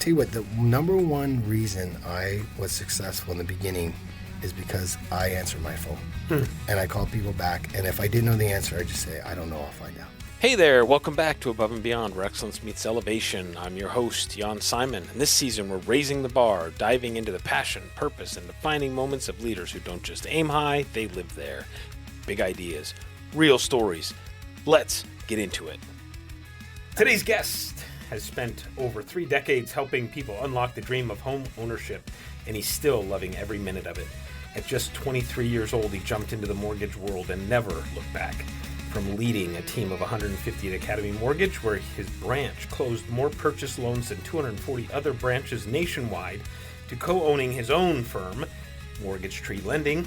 Tell you what, the number one reason I was successful in the beginning is because I answered my phone. And I called people back. And if I didn't know the answer, I'd just say, I don't know, I'll find out. Hey there, welcome back to Above and Beyond, where excellence meets elevation. I'm your host, Jan Simon, and this season we're raising the bar, diving into the passion, purpose, and defining moments of leaders who don't just aim high, they live there. Big ideas, real stories. Let's get into it. Today's guest has spent over 3 decades helping people unlock the dream of home ownership, and he's still loving every minute of it. At just 23 years old, he jumped into the mortgage world and never looked back. From leading a team of 150 at Academy Mortgage, where his branch closed more purchase loans than 240 other branches nationwide, to co-owning his own firm, Mortgage Tree Lending,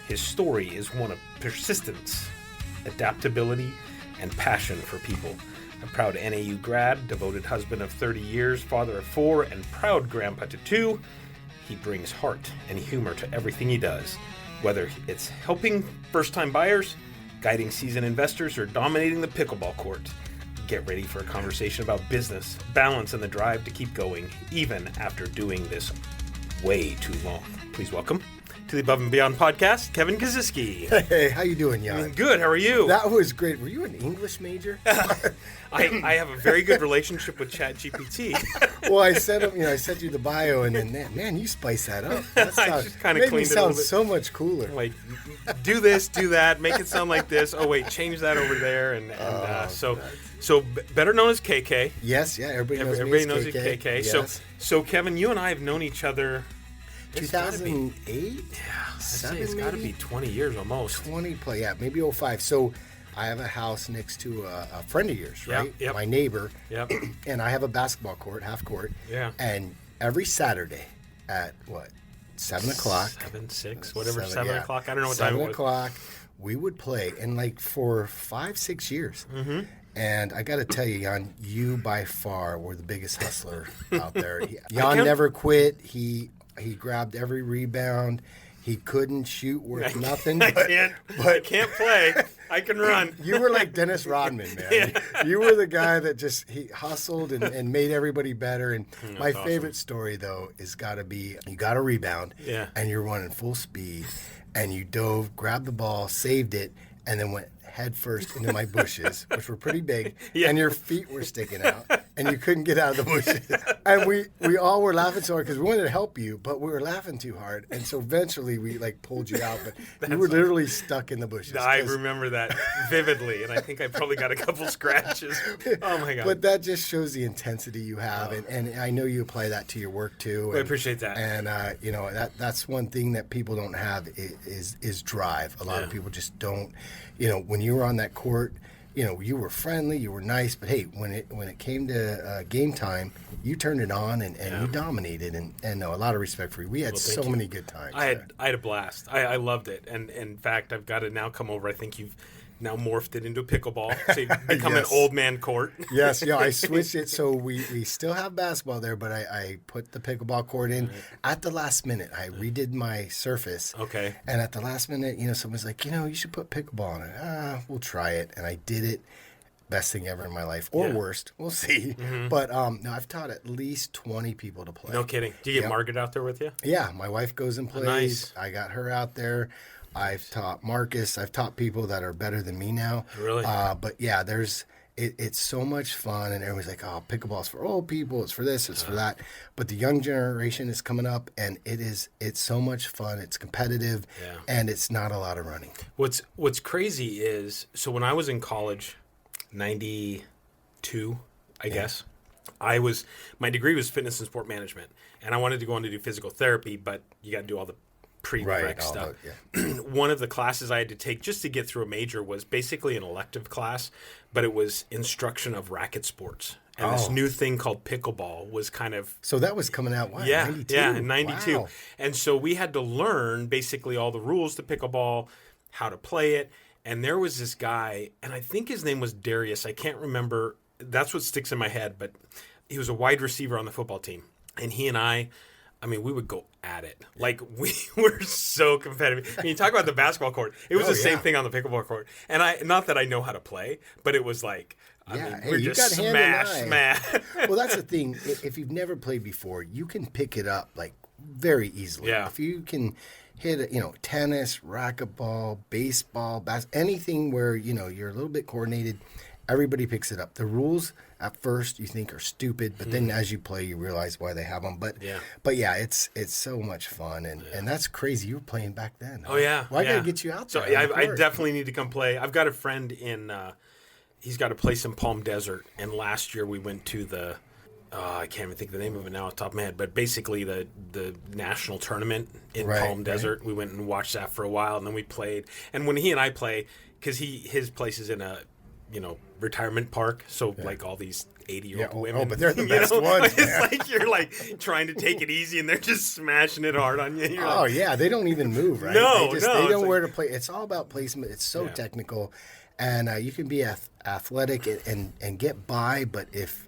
his story is one of persistence, adaptability, and passion for people. A proud NAU grad, devoted husband of 30 years, father of 4, and proud grandpa to 2, he brings heart and humor to everything he does. Whether it's helping first-time buyers, guiding seasoned investors, or dominating the pickleball court. Get ready for a conversation about business, balance, and the drive to keep going, even after doing this way too long. Please welcome to the Above and Beyond podcast, Kevin Kosisky. Hey, how you doing, Jan? Good, how are you? That was great. Were you an English major? I have a very good relationship with ChatGPT. Well, I sent him, I sent you the bio, and then, man, you spice that up. That I just kind of cleaned it a little bit. So much cooler. Like, do this, do that, make it sound like this. Oh, wait, change that over there. So better known as KK. Yes, yeah, everybody knows you KK. Yes. So Kevin, you and I have known each other. 2008? Yeah, I'd say it's got to be 20 years almost. 20 play, yeah, maybe 05. So I have a house next to a friend of yours, right? Yep. My neighbor. Yep. And I have a basketball court, half court. Yeah. And every Saturday at 7 o'clock? 7, 6, whatever, 7 o'clock. I don't know what time it was. 7 o'clock, we would play. And for 5-6 years. Mm-hmm. And I got to tell you, Jan, you by far were the biggest hustler out there. Jan never quit. He grabbed every rebound. He couldn't shoot worth nothing. I can't play. I can run. You were like Dennis Rodman, man. Yeah. You were the guy that he hustled and made everybody better. And my favorite awesome. Story, though, is got to be you got a rebound, and you're running full speed, and you dove, grabbed the ball, saved it, and then went head first into my bushes, which were pretty big, and your feet were sticking out, and you couldn't get out of the bushes. And we all were laughing so hard because we wanted to help you, but we were laughing too hard. And so eventually we pulled you out, but you were literally stuck in the bushes. I remember that vividly, and I think I probably got a couple scratches. Oh my God. But that just shows the intensity you have, and I know you apply that to your work too. I appreciate that. And that's one thing that people don't have is drive. A lot of people just don't. When you were on that court, you were friendly, you were nice, but hey, when it came to game time, you turned it on and you dominated, and a lot of respect for you. We had so many good times. I had a blast. I loved it, and in fact, I've got to now come over. I think you've now morphed it into pickleball, so you've become an old man court. Yes, I switched it, so we still have basketball there, but I put the pickleball court in at the last minute. I redid my surface. Okay. And at the last minute, someone's like, you should put pickleball on it. We'll try it. And I did it. Best thing ever in my life, or worst. We'll see. Mm-hmm. But no, I've taught at least 20 people to play. No kidding. Do you get Margaret out there with you? Yeah, my wife goes and plays. Nice. I got her out there. I've taught Marcus. I've taught people that are better than me now. Really? But yeah, it's so much fun, and everyone's like, "Oh, pickleball's for old people. It's for this. It's for that." But the young generation is coming up, and it's so much fun. It's competitive, and it's not a lot of running. What's crazy is, so when I was in college, 92, I guess, my degree was fitness and sport management, and I wanted to go on to do physical therapy, but you got to do all the prereq stuff. One of the classes I had to take just to get through a major was basically an elective class, but it was instruction of racket sports. And this new thing called pickleball was kind of... So that was coming out, what, 92? Yeah, in 92. Wow. And so we had to learn basically all the rules to pickleball, how to play it. And there was this guy, and I think his name was Darius. I can't remember. That's what sticks in my head. But he was a wide receiver on the football team. And he and I we would go at it. Like, we were so competitive. When you talk about the basketball court, it was the same thing on the pickleball court. And not that I know how to play, but it was like, We're just smash. Well, that's the thing. If you've never played before, you can pick it up like very easily. Yeah. If you can hit it, tennis, racquetball, baseball, anything where, you're a little bit coordinated, everybody picks it up. The rules at first you think are stupid, but then as you play, you realize why they have them. But yeah, it's so much fun, and that's crazy. You were playing back then. Huh? Oh yeah. Well, I gotta get you out there. So I definitely need to come play. I've got a friend in. He's got a place in Palm Desert, and last year we went to the. I can't even think the name of it now off the top of my head, but basically the national tournament in Palm Desert. Right. We went and watched that for a while, and then we played. And when he and I play, because his place is in a retirement park, so like all these 80-year-old women. Oh, but they're the best ones. It's like you're like trying to take it easy, and they're just smashing it hard on you. Yeah, they don't even move, right? No, they know where to play. It's all about placement. It's so technical, and you can be athletic and get by, but if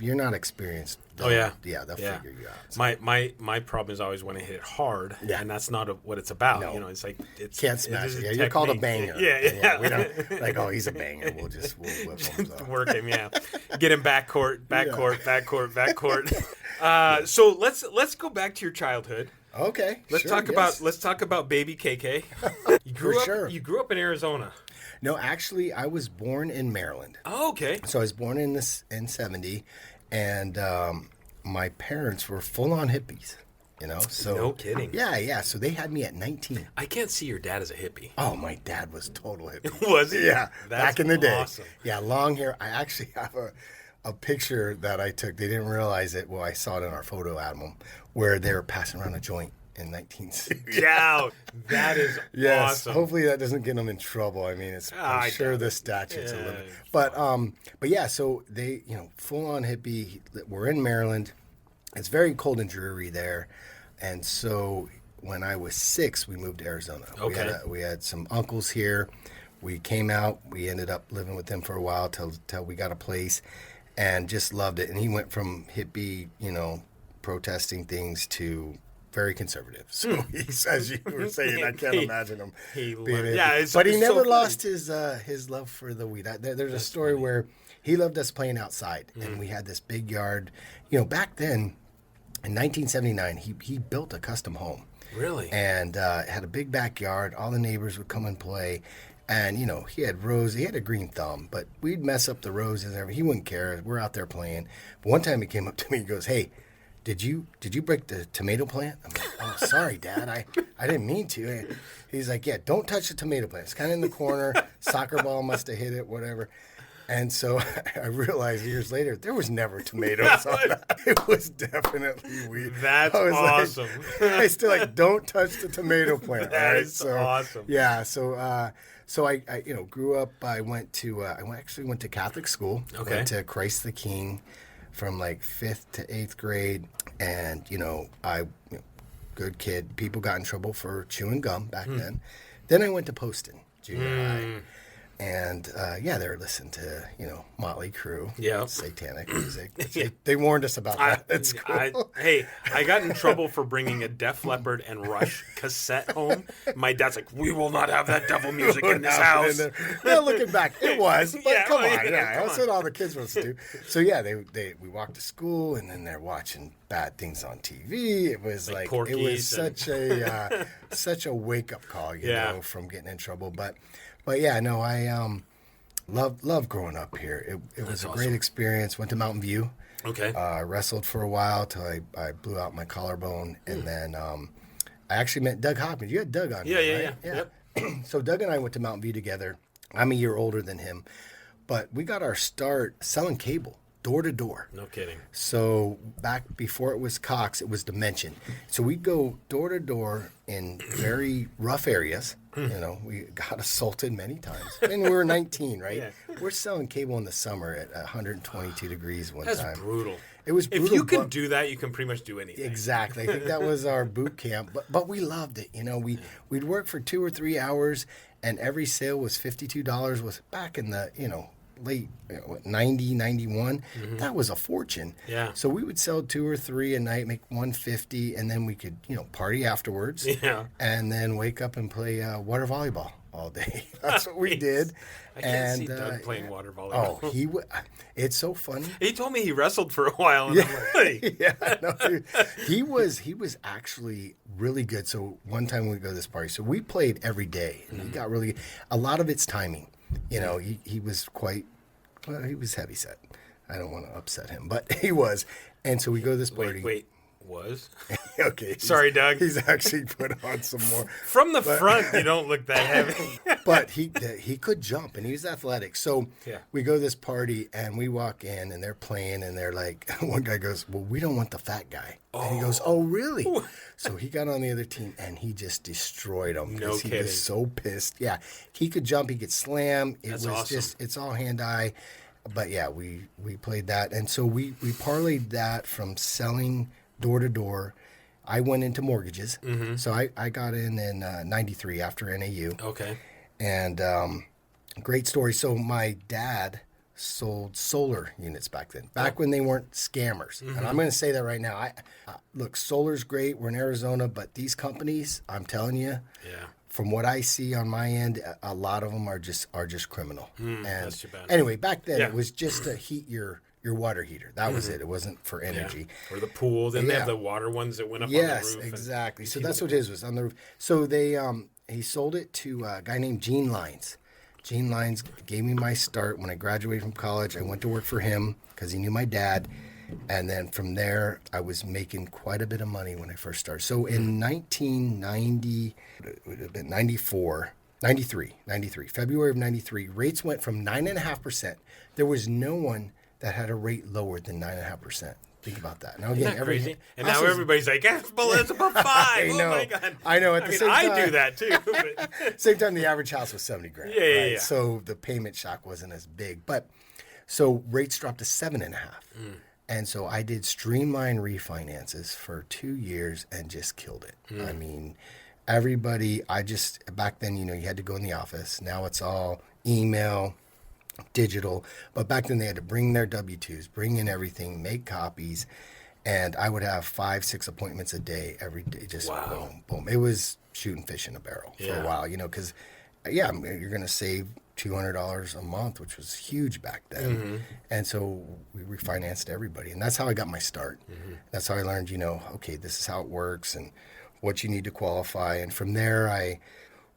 you're not experienced, they'll figure you out. So. My problem is I always want to hit it hard, and that's not what it's about. No. It's like can't smash it. Yeah, you're called a banger. Yeah. We don't like, oh, he's a banger. We'll whip him. Work him, get him backcourt. So let's go back to your childhood. Okay. Let's talk about baby KK. You grew up in Arizona. No, actually, I was born in Maryland. Oh, okay. So I was born in 70, and my parents were full-on hippies, So no kidding. Yeah. So they had me at 19. I can't see your dad as a hippie. Oh, my dad was total hippie. Was he? Yeah, back in the day. Awesome. Yeah, long hair. I actually have a picture that I took. They didn't realize it. Well, I saw it in our photo album where they were passing around a joint in 1960. Yeah, that is awesome. Hopefully that doesn't get them in trouble. I mean, I'm sure the statute's a limit. But yeah, so they, full on hippie. We're in Maryland. It's very cold and dreary there, and so when I was 6, we moved to Arizona. Okay. We had some uncles here. We came out. We ended up living with them for a while till we got a place, and just loved it. And he went from hippie, protesting things to very conservative. So he's, as you were saying, I can't imagine him being it. But he never lost his love for the weed. There's a story where he loved us playing outside, and we had this big yard. Back then, in 1979, he built a custom home. Really? And had a big backyard. All the neighbors would come and play. And, he had roses. He had a green thumb, but we'd mess up the roses and everything. He wouldn't care. We're out there playing. But one time he came up to me and goes, "Hey, Did you break the tomato plant?" I'm like, "Oh, sorry, Dad. I didn't mean to." He's like, "Yeah, don't touch the tomato plant. It's kind of in the corner. Soccer ball must have hit it, whatever." And so I realized years later, there was never tomatoes on that. It was definitely weed. That's awesome. I still don't touch the tomato plant. That is awesome. Yeah. So I grew up. I went to Catholic school. Okay. Went to Christ the King from 5th to 8th grade, and good kid. People got in trouble for chewing gum back then. Then I went to Poston Junior High. And, they were listening to, Motley Crue, satanic music. They warned us about that at school. I got in trouble for bringing a Def Leppard and Rush cassette home. My dad's like, "We will not have that devil music in this house." Looking back, it was. But come on. That's what all the kids want to do. So, we walked to school, and then they're watching bad things on TV. It was it was such a wake-up call, from getting in trouble. But yeah, no, I love growing up here. It was a great experience. Went to Mountain View. Okay. Wrestled for a while till I blew out my collarbone, and then I actually met Doug Hopkins. You had Doug on here, right? Yeah. Yep. So Doug and I went to Mountain View together. I'm a year older than him, but we got our start selling cable. Door to door. No kidding. So back before it was Cox, it was Dimension. So we'd go door to door in very rough areas. We got assaulted many times. And we were 19, right? Yeah. We're selling cable in the summer at 122 degrees one time. That's brutal. It was brutal. If you can do that, you can pretty much do anything. Exactly. I think that was our boot camp. But we loved it. We'd work for 2 or 3 hours, and every sale was $52. Was back in the, late 90, 91, that was a fortune. Yeah. So we would sell 2 or 3 a night, make 150, and then we could, party afterwards. Yeah. And then wake up and play water volleyball all day. That's what we did. I can't see Doug playing water volleyball. Oh, it's so funny. He told me he wrestled for a while. And I'm like, hey. Yeah, no, dude. He was actually really good. So one time we go to this party, so we played every day, and he got really. A lot of it's timing. He was quite. Well, he was heavy set. I don't want to upset him, but he was. And so we go to this party. Wait. Was? Okay. Sorry, Doug. He's actually put on some more. From the front, you don't look that heavy. But he could jump, and he was athletic. So yeah. We go to this party, and we walk in, and they're playing, and they're like, one guy goes, well, we don't want the fat guy. Oh. And he goes, oh, really? Ooh. So he got on the other team, and he just destroyed them. No kidding. He was so pissed. Yeah. He could jump. He could slam. That's awesome. It's all hand-eye. But, yeah, we played that. And so we parlayed that from selling door to door. I went into mortgages. Mm-hmm. So I got in 93 after NAU. Okay. And great story. So my dad sold solar units back then, when they weren't scammers. Mm-hmm. And I'm going to say that right now. Look, solar's great. We're in Arizona, but these companies, I'm telling you, from what I see on my end, a lot of them are just criminal. And that's too bad. Anyway, back then it was just to heat your water heater. That was it. It wasn't for energy. Yeah. Or the pool. Then they have the water ones that went up on the roof. Yes, exactly. So that's what his was, on the roof. So they he sold it to a guy named Gene Lines. Gene Lines gave me my start when I graduated from college. I went to work for him because he knew my dad. And then from there, I was making quite a bit of money when I first started. So in 1990, it would have been 93, February of 93, rates went from 9.5%. There was no one that had a rate lower than 9.5%. Think about that. Now again, isn't that crazy? And now everybody's like, it's above 5. I know. Oh my God. I know. At the same time, I do that too. But. Same time, the average house was $70,000. Yeah. So the payment shock wasn't as big. But so rates dropped to 7.5%. And so I did streamline refinances for 2 years and just killed it. I mean, everybody, back then, you had to go in the office. Now it's all email, digital. But back then they had to bring their W-2s, bring in everything, make copies. And I would have 5-6 appointments a day every day. Just boom, boom. It was shooting fish in a barrel for a while, because, you're going to save $200 a month, which was huge back then. Mm-hmm. And so we refinanced everybody. And that's how I got my start. Mm-hmm. That's how I learned, okay, this is how it works and what you need to qualify. And from there, I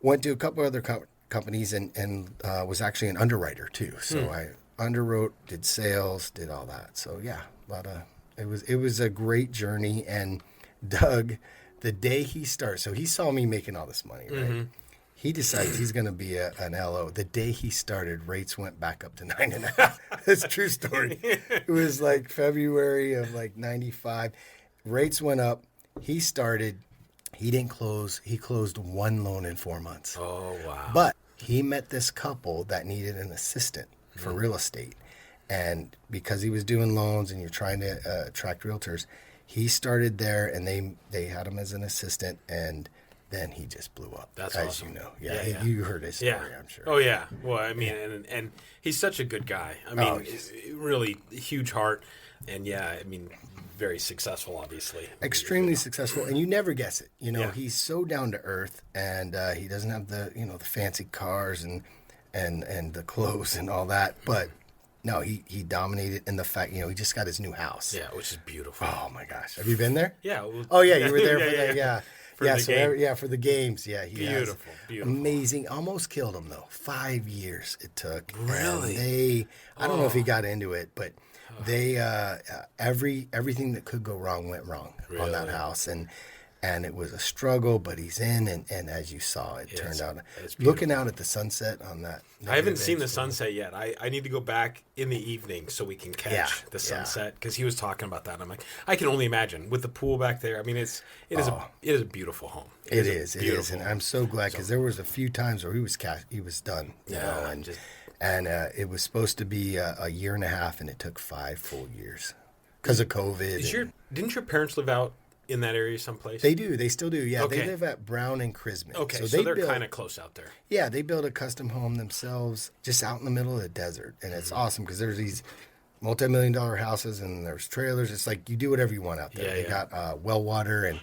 went to a couple other companies and was actually an underwriter too. So I underwrote, did sales, did all that. So yeah, it was a great journey. And Doug, the day he started, so he saw me making all this money, right? Mm-hmm. He decides he's going to be an LO. The day he started, rates went back up to 9.5. That's a true story. It was like February of 95. Rates went up. He started. He didn't close. He closed one loan in 4 months. Oh, wow. But he met this couple that needed an assistant for real estate. And because he was doing loans and you're trying to attract realtors, he started there and they had him as an assistant, and then he just blew up. That's as awesome. You know. Yeah. You heard his story, I'm sure. Oh, yeah. Well, I mean, and he's such a good guy. I mean, really huge heart. And, very succcel, obviously. Extremely successful. And you never guess it. He's so down to earth, and he doesn't have the, the fancy cars and the clothes and all that. But, no, he dominated in the fact, he just got his new house. Yeah, which is beautiful. Oh, my gosh. Have you been there? Yeah. Oh, yeah, you were there for that, yeah. For the games. Yeah, beautiful. Amazing. Almost killed him though. 5 years it took. Really? I don't know if he got into it, but they everything that could go wrong went wrong on that house, and it was a struggle. But he's in, and as you saw, it turned out. Looking out at the sunset on that. I haven't seen the sunset yet. I need to go back in the evening so we can catch the sunset, because he was talking about that. And I'm like, I can only imagine with the pool back there. I mean, it is a beautiful home. It is, and I'm so glad, because there was a few times where he was done, and it was supposed to be a year and a half, and it took 5 full years because of COVID. Didn't your parents live out in that area someplace? They do. They still do. Yeah, Okay. they live at Brown and Chrisman. Okay, so they're kind of close out there. Yeah, they build a custom home themselves just out in the middle of the desert. And it's awesome because there's these multi-million-dollar houses and there's trailers. It's like you do whatever you want out there. They got well water,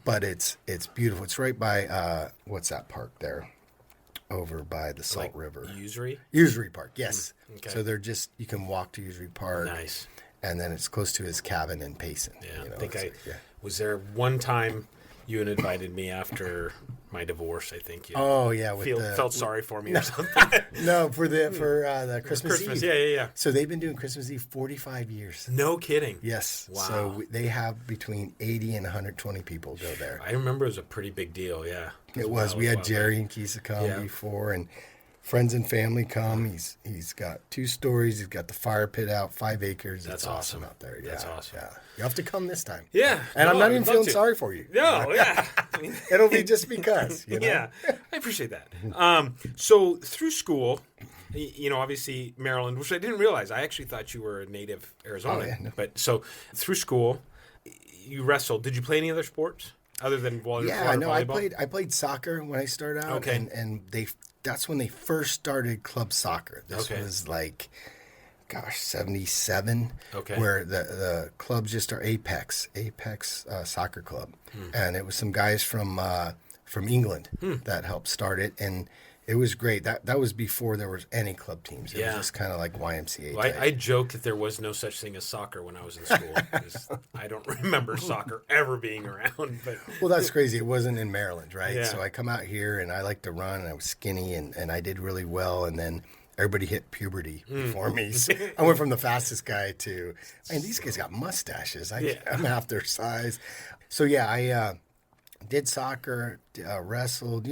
but it's beautiful. It's right by, what's that park there? Over by the Salt River. Usury Park, yes. Okay. So they're just, you can walk to Usury Park. Nice. And then it's close to his cabin in Payson. Yeah, I think was there one time you had invited me after my divorce, I think. You felt sorry for me or something. No, for the Christmas Eve. Yeah. So they've been doing Christmas Eve 45 years. No kidding. Yes. Wow. So they have between 80 and 120 people go there. I remember it was a pretty big deal, yeah. It was. We had Jerry and Keisa come before, and friends and family come. He's got 2 stories. He's got the fire pit out, 5 acres. That's it's awesome out there. Yeah, that's awesome. Yeah. You have to come this time. Yeah. And I'm not even feeling sorry for you. No, yeah. It'll be just because, you know? Yeah, I appreciate that. So through school, obviously Maryland, which I didn't realize. I actually thought you were a native Arizonan. Oh, yeah, no. But so through school, you wrestled. Did you play any other sports other than volleyball? Yeah, no, I played soccer when I started out. Okay. And that's when they first started club soccer. This was 77. Okay. Where the clubs just are Apex Soccer Club. And it was some guys from England that helped start it. And it was great. That was before there was any club teams. It was just kind of like YMCA. Well, I joke that there was no such thing as soccer when I was in school. 'Cause I don't remember soccer ever being around. But well, that's crazy. It wasn't in Maryland, right? Yeah. So I come out here and I like to run and I was skinny and I did really well. And then everybody hit puberty before me. So I went from the fastest guy to, these guys got mustaches. I'm half their size. So yeah, I did soccer, wrestled.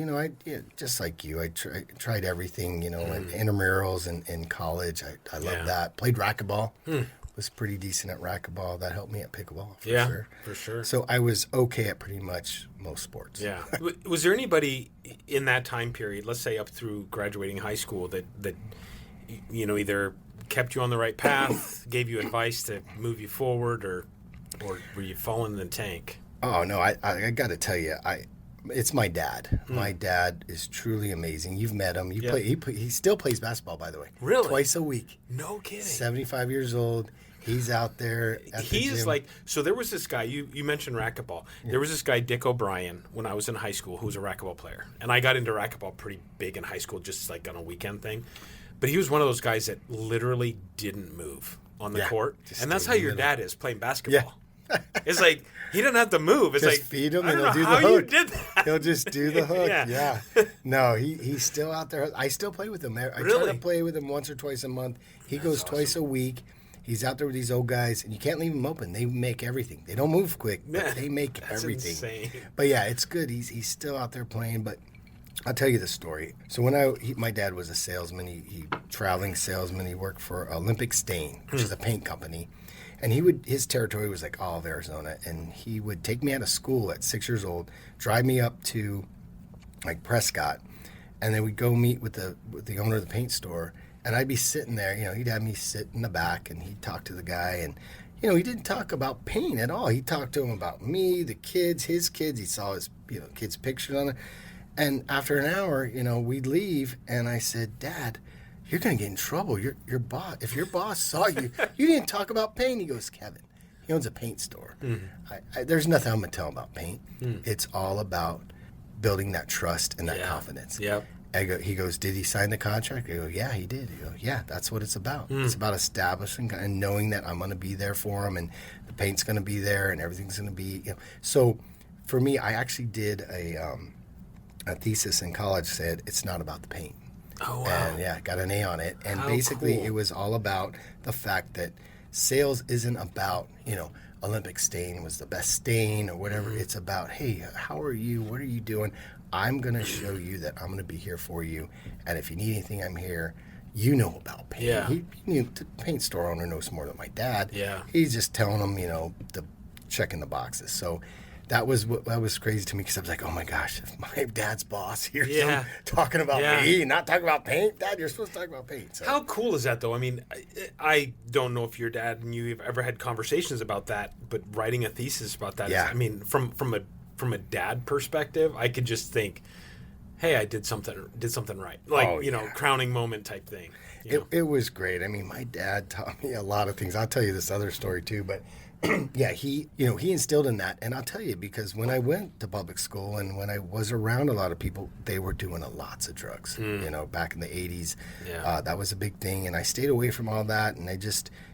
Just like you, I tried everything. And intramurals in college. I loved that. Played racquetball. Was pretty decent at racquetball. That helped me at pickleball for sure. For sure. So I was okay at pretty much most sports. Yeah. Was there anybody in that time period, let's say up through graduating high school, that either kept you on the right path, gave you advice to move you forward, or were you falling in the tank? Oh no, I got to tell you, it's my dad. My dad is truly amazing. You've met him. He still plays basketball, by the way. Really? Twice a week. No kidding. 75 years old. He's out there at the gym. So there was this guy, you mentioned racquetball. There was this guy, Dick O'Brien, when I was in high school, who was a racquetball player. And I got into racquetball pretty big in high school, just like on a weekend thing. But he was one of those guys that literally didn't move on the court. And that's how your dad is playing basketball. Yeah. It's like he doesn't have to move. It's just like feed him and he'll do the hook. You did that. He'll just do the hook. Yeah. No, he's still out there. I still play with him. I try to play with him once or twice a month. He goes twice a week. He's out there with these old guys, and you can't leave them open. They make everything. They don't move quick, but they make everything. Insane. But yeah, it's good. He's still out there playing. But I'll tell you the story. So when my dad was a salesman, he traveling salesman. He worked for Olympic Stain, which is a paint company. And his territory was like all of Arizona, and he would take me out of school at 6 years old, drive me up to like Prescott, and then we'd go meet with the owner of the paint store, and I'd be sitting there. He'd have me sit in the back, and he'd talk to the guy, and he didn't talk about paint at all. He talked to him about me, the kids, his kids. He saw his kids' pictures on it, and after an hour, we'd leave, and I said, "Dad, you're going to get in trouble. Your boss, if your boss saw you, you didn't talk about paint." He goes, "Kevin, he owns a paint store. There's nothing I'm going to tell him about paint. It's all about building that trust and that confidence." Yep. He goes, "Did he sign the contract?" I go, "Yeah, he did." He goes, "Yeah, that's what it's about. It's about establishing and knowing that I'm going to be there for him, and the paint's going to be there, and everything's going to be." So, for me, I actually did a thesis in college. Said it's not about the paint. Oh, wow. And got an A on it. And How basically cool. It was all about the fact that sales isn't about, Olympic stain was the best stain or whatever. It's about, hey, how are you? What are you doing? I'm going to show you that I'm going to be here for you. And if you need anything, I'm here. You know about paint. Yeah. The paint store owner knows more than my dad. Yeah. He's just telling them, the checking the boxes. So that was crazy to me because I was like, oh my gosh, if my dad's boss hears Yeah. him talking about me, not talking about paint. Dad, you're supposed to talk about paint. So. How cool is that, though? I mean, I don't know if your dad and you have ever had conversations about that, but writing a thesis about that, is, I mean, from a dad perspective, I could just think, hey, I did something right. Like, crowning moment type thing. It was great. I mean, my dad taught me a lot of things. I'll tell you this other story too, but he instilled in that. And I'll tell you, because when I went to public school and when I was around a lot of people, they were doing lots of drugs, back in the 80s. Yeah. That was a big thing. And I stayed away from all that. And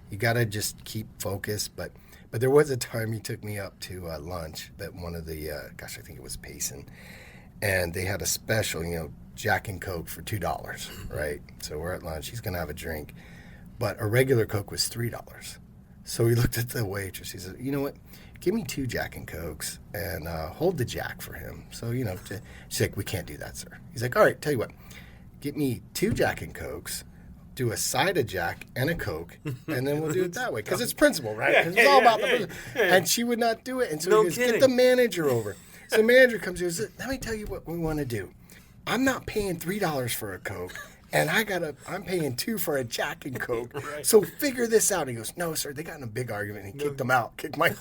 you got to just keep focused. But there was a time he took me up to lunch at one of the, I think it was Payson. And they had a special, Jack and Coke for $2, right? So we're at lunch. He's going to have a drink. But a regular Coke was $3. So he looked at the waitress. He said, you know what? Give me 2 Jack and Cokes and hold the Jack for him. So, she's like, we can't do that, sir. He's like, all right, tell you what. Get me 2 Jack and Cokes, do a side of Jack and a Coke, and then we'll do it that way. Because it's principle, right? Because it's all about the principle. And she would not do it. And so he goes, get the manager over. So the manager comes here and says, let me tell you what we want to do. I'm not paying $3 for a Coke, and I'm paying $2 for a Jack and Coke. Right. So figure this out. And he goes, no, sir, they got in a big argument. And he kicked them out. Kicked my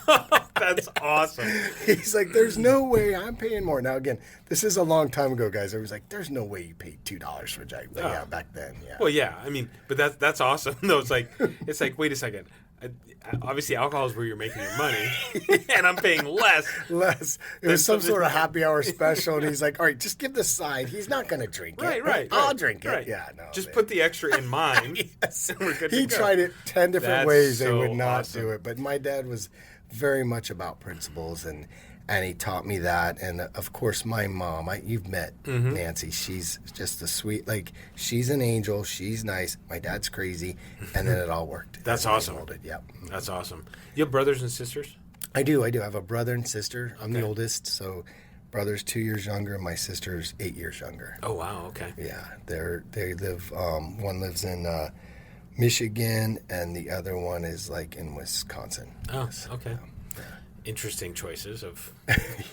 That's awesome. He's like, there's no way I'm paying more. Now, again, this is a long time ago, guys. I was like, there's no way you paid $2 for a Jack. But yeah, back then, yeah. Well, yeah. I mean, but that's awesome. No, it's like, wait a second. Obviously, alcohol is where you're making your money, and I'm paying less. It was some sort of happy hour special, and he's like, all right, just give the side. He's not going to drink it. Right. I'll drink it. Right. Yeah, no. Just put the extra in mine. Yes. And we're good to He go. tried it 10 different ways. They would not awesome. do it. But my dad was very much about principles, and he taught me that. And, of course, my mom, you've met Nancy. She's just a sweet, she's an angel. She's nice. My dad's crazy. And then it all worked. That's awesome. Yep. That's awesome. You have brothers and sisters? I do. I have a brother and sister. I'm the oldest, so brother's 2 years younger, and my sister's 8 years younger. Oh, wow. Okay. Yeah. They live, one lives in Michigan, and the other one is, in Wisconsin. Oh, okay. Interesting choices of...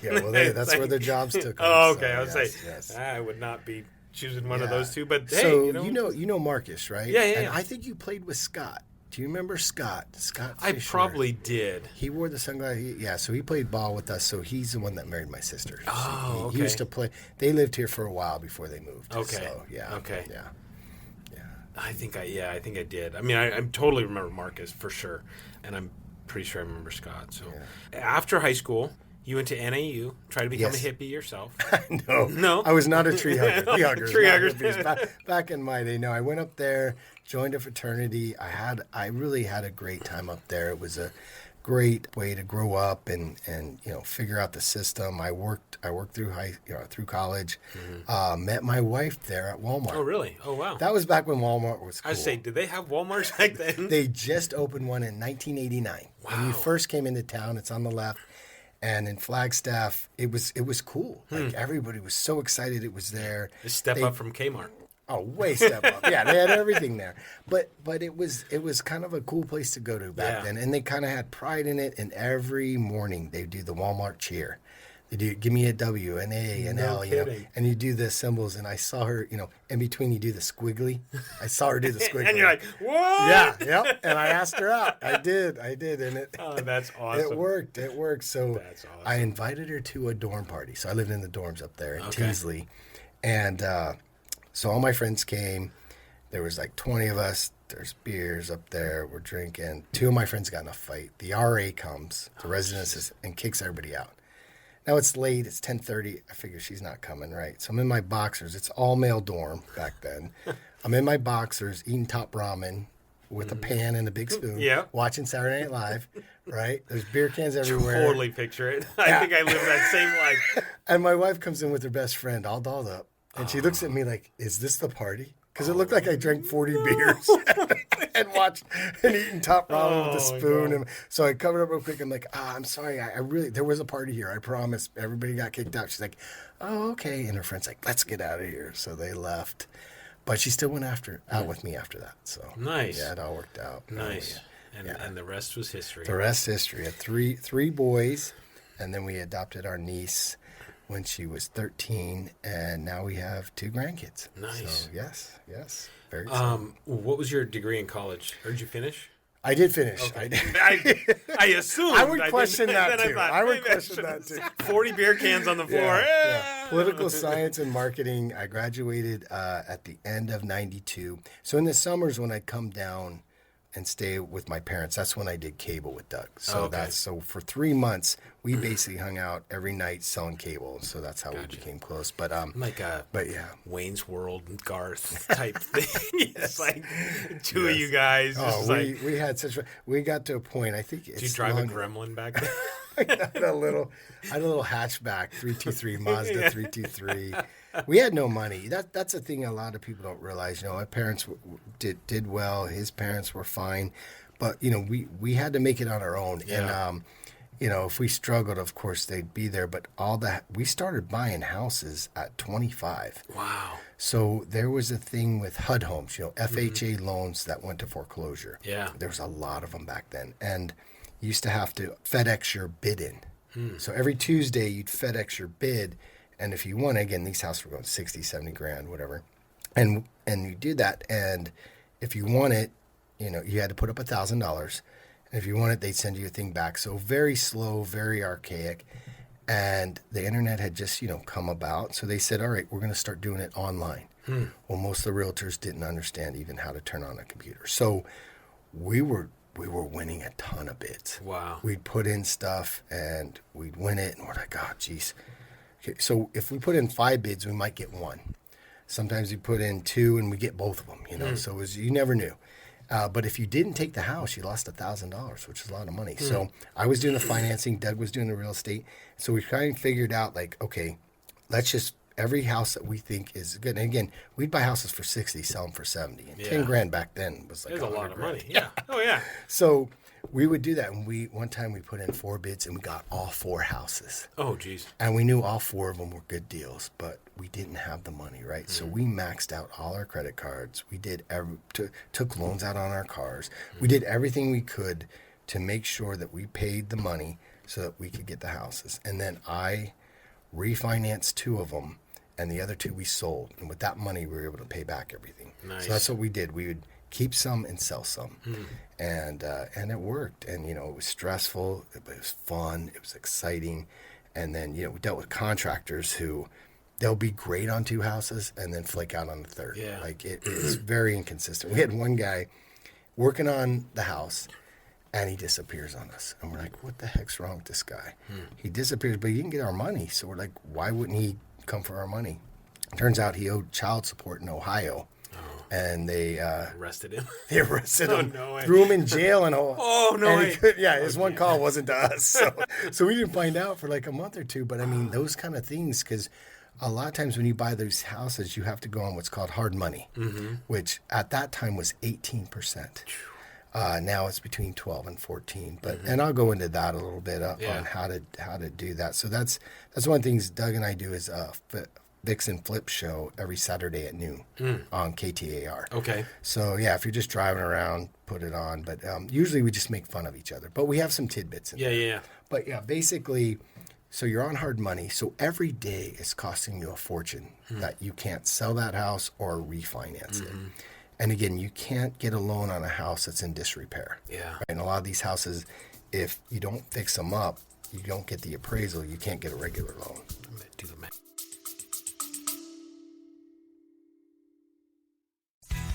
Yeah, well, that's where their jobs took them. Oh, okay. So, I was yes. I would not be choosing one of those two, but hey, so, you know Marcus, right? Yeah. And I think you played with Scott. Do you remember Scott? Scott Fisher. I probably did. He wore the sunglasses. So he played ball with us. So he's the one that married my sister. Oh, okay. He used to play. They lived here for a while before they moved. Okay. So, yeah. Okay. Yeah. I think I did. I mean, I totally remember Marcus for sure, and I'm pretty sure I remember Scott. So after high school, you went to NAU, tried to become a hippie yourself. No, I was not a tree hugger. Tree huggers. Back in my day, no, I went up there, joined a fraternity. I really had a great time up there. It was a great way to grow up and figure out the system. I worked through through college. Met my wife there at Walmart. Oh, really? Oh, wow. That was back when Walmart was cool. I was saying, did they have Walmarts back then? They just opened one in 1989. Wow. When you first came into town, it's on the left. And in Flagstaff, it was cool. Everybody was so excited it was there. A step up from Kmart. Oh, way step up. Yeah, they had everything there. But it was kind of a cool place to go to back then. And they kind of had pride in it. And every morning they do the Walmart cheer. They do give me a W, an A, an L, and you do the symbols. And I saw her, in between you do the squiggly. I saw her do the squiggly. And you're like, what? Yeah, yep. And I asked her out. I did. And it. Oh, that's awesome. It worked. So that's awesome. I invited her to a dorm party. So I lived in the dorms up there in Teasley, and so all my friends came. There was 20 of us. There's beers up there. We're drinking. 2 of my friends got in a fight. The RA comes to residences and kicks everybody out. Now it's late. It's 10:30. I figure she's not coming, right? So I'm in my boxers. It's all male dorm back then. I'm in my boxers eating top ramen with a pan and a big spoon. Yeah. Watching Saturday Night Live, right? There's beer cans everywhere. Totally picture it. I think I live that same life. And my wife comes in with her best friend, all dolled up, and she looks at me like, "Is this the party?" Because it looked like I drank 40 beers and watched and eating top ramen with a spoon. And so I covered up real quick. I'm like, I'm sorry. I really, there was a party here. I promise. Everybody got kicked out. She's like, oh, okay. And her friend's like, let's get out of here. So they left. But she still went out with me after that. So nice. Yeah, it all worked out. Nice. And the rest was history. The rest history. I had three boys. And then we adopted our niece when she was 13, and now we have 2 grandkids. Nice. So, yes. Very exciting. What was your degree in college? Or did you finish? I did finish. Okay. I assumed. I would question that too. I would question that too. 40 beer cans on the floor. Yeah. Political science and marketing. I graduated at the end of 92. So in the summers when I'd come down and stay with my parents, that's when I did cable with Doug. So so for 3 months we basically hung out every night selling cable. So that's how we became close. But but yeah, Wayne's World and Garth type thing. It's like two of you guys. We had we got to a point. I think did you drive a Gremlin back then? I had a little hatchback 323 Mazda 323. We had no money. That's a thing a lot of people don't realize. My parents did well. His parents were fine, but we had to make it on our own. Yeah. And if we struggled, of course they'd be there. But we started buying houses at 25. Wow. So there was a thing with HUD homes, FHA loans that went to foreclosure. Yeah. There was a lot of them back then, and you used to have to FedEx your bid in. So every Tuesday you'd FedEx your bid. And if you won, again, these houses were going 60, 70 grand, whatever. And you did that. And if you won it, you had to put up $1,000. And if you won it, they'd send you a thing back. So very slow, very archaic. And the internet had just, come about. So they said, all right, we're going to start doing it online. Well, most of the realtors didn't understand even how to turn on a computer. So we were winning a ton of bids. Wow. We'd put in stuff and we'd win it. And we're like, oh, geez. Okay, so if we put in 5 bids, we might get 1. Sometimes we put in 2 and we get both of them, So you never knew. But if you didn't take the house, you lost $1,000, which is a lot of money. So I was doing the financing. Doug was doing the real estate. So we kind of figured out okay, let's just, every house that we think is good. And again, we'd buy houses for 60, sell them for 70. And 10 grand back then was like a lot of grand. money. Yeah. Oh, yeah. So we would do that. And one time we put in 4 bids and we got all 4 houses. Oh, geez. And we knew all 4 of them were good deals, but we didn't have the money, right? So we maxed out all our credit cards. We did took loans out on our cars. We did everything we could to make sure that we paid the money so that we could get the houses. And then I refinanced 2 of them, and the other 2 we sold. And with that money, we were able to pay back everything. Nice. So that's what we did. We would keep some and sell some. And it worked. And, it was stressful, but it was fun. It was exciting. And then, we dealt with contractors who they'll be great on 2 houses and then flake out on the 3rd. Yeah. Like it's very inconsistent. We had one guy working on the house and he disappears on us. And we're like, what the heck's wrong with this guy? He disappears, but he didn't get our money. So we're like, why wouldn't he come for our money? Turns out he owed child support in Ohio. And they arrested him. They arrested him, no way. threw him in jail, and his one call wasn't to us, so we didn't find out for like a month or 2. But I mean, those kind of things, because a lot of times when you buy those houses, you have to go on what's called hard money, which at that time was 18%. Now it's between 12 and 14. But and I'll go into that a little bit on how to do that. So that's one of the things Doug and I do is Fix and Flip show every Saturday at noon on KTAR. Okay. So, if you're just driving around, put it on. But usually we just make fun of each other. But we have some tidbits in there. Yeah. But, basically, so you're on hard money. So every day is costing you a fortune that you can't sell that house or refinance it. And, again, you can't get a loan on a house that's in disrepair. Yeah. Right? And a lot of these houses, if you don't fix them up, you don't get the appraisal, you can't get a regular loan. I'm going to do the math.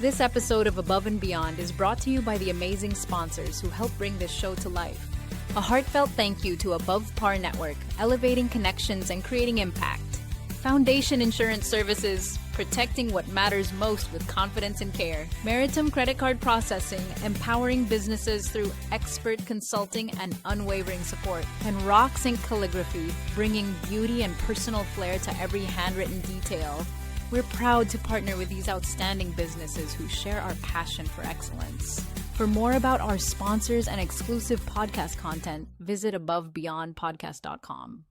This episode of Above and Beyond is brought to you by the amazing sponsors who help bring this show to life. A heartfelt thank you to Above Par Network, elevating connections and creating impact. Foundation Insurance Services, protecting what matters most with confidence and care. Meritum Credit Card Processing, empowering businesses through expert consulting and unwavering support. And Rocks and Calligraphy, bringing beauty and personal flair to every handwritten detail. We're proud to partner with these outstanding businesses who share our passion for excellence. For more about our sponsors and exclusive podcast content, visit abovebeyondpodcast.com.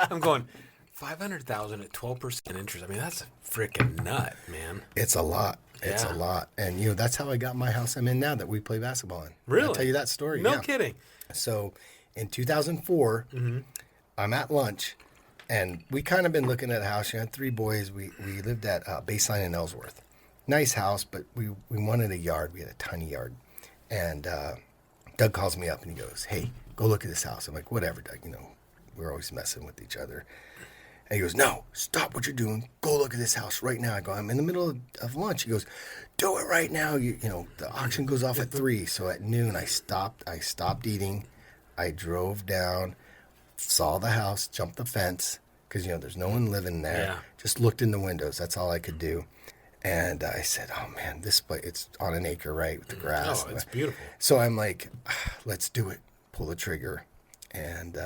I'm going, 500,000 at 12% interest. I mean, that's a freaking nut, man. It's a lot. It's a lot. And, that's how I got my house I'm in now that we play basketball in. Really? I'll tell you that story. No kidding. So in 2004, I'm at lunch, and we kind of been looking at a house. You had 3 boys. We lived at Baseline in Ellsworth. Nice house, but we wanted a yard. We had a tiny yard. And Doug calls me up, and he goes, hey, go look at this house. I'm like, whatever, Doug. We're always messing with each other. And he goes, no, stop what you're doing. Go look at this house right now. I go, I'm in the middle of lunch. He goes, do it right now. The auction goes off at 3. So at noon, I stopped eating. I drove down, saw the house, jumped the fence, because, there's no one living there. Yeah. Just looked in the windows. That's all I could do. And I said, oh, man, this place, it's on an acre, right, with the grass. Oh, it's beautiful. So I'm like, let's do it. Pull the trigger. And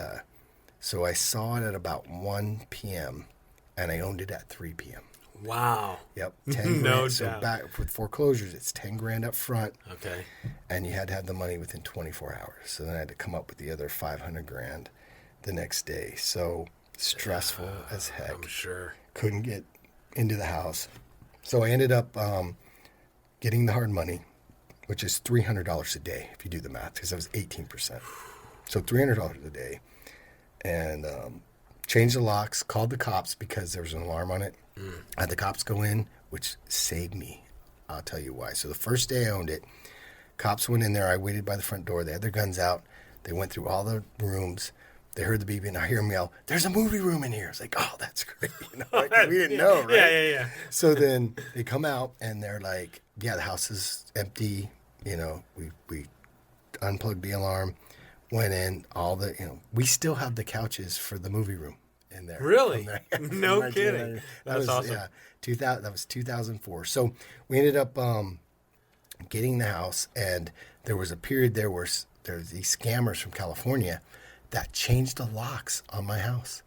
so I saw it at about 1 p.m., and I owned it at 3 p.m. Wow. Yep. 10 No grand. So doubt. back with foreclosures, it's 10 grand up front. Okay. And you had to have the money within 24 hours. So then I had to come up with the other 500 grand the next day. So stressful as heck. I'm sure. Couldn't get into the house. So I ended up getting the hard money, which is $300 a day if you do the math, because that was 18%. So $300 a day. And changed the locks, called the cops because there was an alarm on it. I had the cops go in, which saved me. I'll tell you why. So the first day I owned it, cops went in there. I waited by the front door. They had their guns out. They went through all the rooms. They heard the beep, and I hear them yell, there's a movie room in here. I was like, oh, that's great. We didn't know, right? Yeah. So then they come out, and they're like, yeah, the house is empty. We unplugged the alarm, went in, we still have the couches for the movie room in there. Really? No From kidding. That's awesome. Yeah, that was 2004. So we ended up getting the house, and there was a period there where there's these scammers from California that changed the locks on my house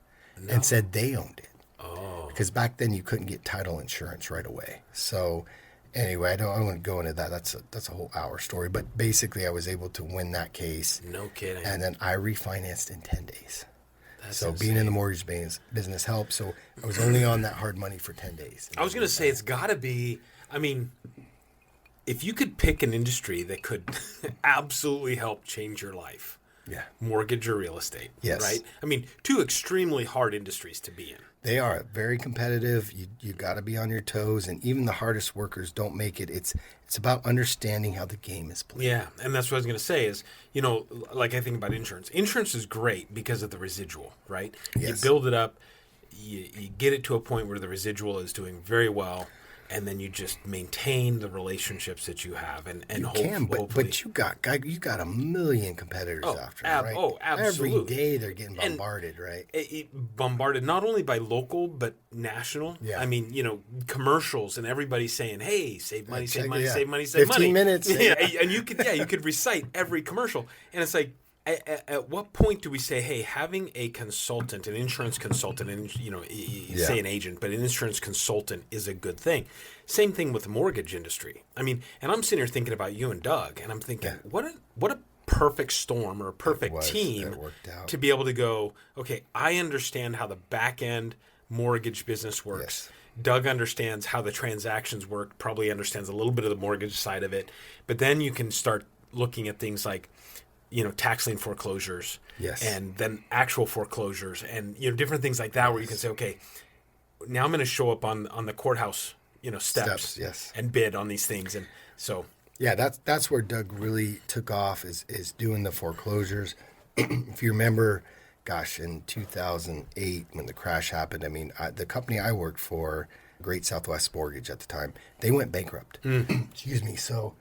and said they owned it. Oh. Because back then you couldn't get title insurance right away. So anyway, I don't want to go into that. That's a whole hour story. But basically I was able to win that case. No kidding. And then I refinanced in 10 days. That's so insane. being in the mortgage business helped. So I was only on that hard money for 10 days. I was going to say, it's got to be, if you could pick an industry that could absolutely help change your life, mortgage or real estate, right? 2 extremely hard industries to be in. They are very competitive. You got to be on your toes, and even the hardest workers don't make it. It's about understanding how the game is played. Yeah, and that's what I was going to say is, like I think about insurance. Insurance is great because of the residual, right? Yes. You build it up, you get it to a point where the residual is doing very well, and then you just maintain the relationships that you have, and hopefully. But you got a million competitors after, right? Oh, absolutely. Every day they're getting bombarded, right? Bombarded not only by local but national. Yeah. Commercials and everybody saying, "Hey, save money, save money, yeah. save money, save 15 money." minutes. Yeah, and you could recite every commercial, and it's like, at what point do we say, hey, having a consultant, an insurance consultant, and say an agent, but an insurance consultant is a good thing? Same thing with the mortgage industry. And I'm sitting here thinking about you and Doug, and I'm thinking, what a perfect storm or a perfect team to be able to go, okay, I understand how the back end mortgage business works. Yes. Doug understands how the transactions work, probably understands a little bit of the mortgage side of it, but then you can start looking at things like tax lien foreclosures, and then actual foreclosures, and different things like that, where you can say, okay, now I'm going to show up on the courthouse, steps, and bid on these things, and so that's where Doug really took off is doing the foreclosures. If you remember, gosh, in 2008 when the crash happened, the company I worked for, Great Southwest Mortgage at the time, they went bankrupt. Excuse me. So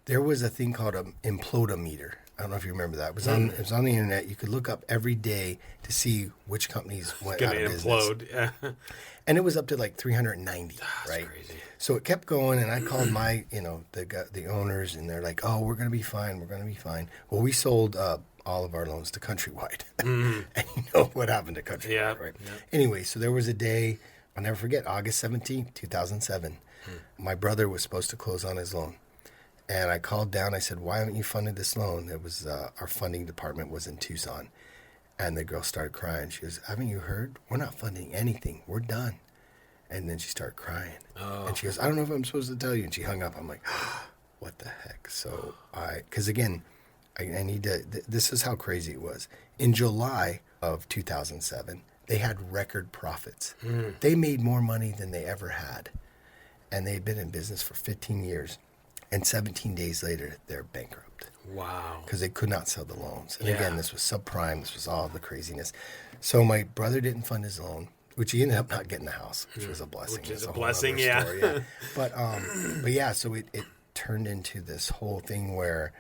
there was a thing called an implodometer. I don't know if you remember that. It was on the internet. You could look up every day to see which companies went out of business. Implode. Yeah. And it was up to like 390, right? Crazy. So it kept going, and I called my, the owners, and they're like, "Oh, we're going to be fine. We're going to be fine." Well, we sold all of our loans to Countrywide, and you know what happened to Countrywide, right? Yeah. Anyway, so there was a day, I'll never forget, August 17th, 2007. My brother was supposed to close on his loan. And I called down. I said, "Why haven't you funded this loan?" It was our funding department was in Tucson. And the girl started crying. She goes, "Haven't you heard? We're not funding anything. We're done." And then she started crying. Oh. And she goes, I don't know if I'm supposed to tell you. And she hung up. I'm like, what the heck? So because again, I need to, this is how crazy it was. In July of 2007, they had record profits. They made more money than they ever had. And they'd been in business for 15 years. And 17 days later, they're bankrupt. Wow. Because they could not sell the loans. And again, this was subprime. This was all the craziness. So my brother didn't fund his loan, which he ended up not getting the house, which was a blessing. Which is That's a blessing, whole other story, But yeah, so it turned into this whole thing where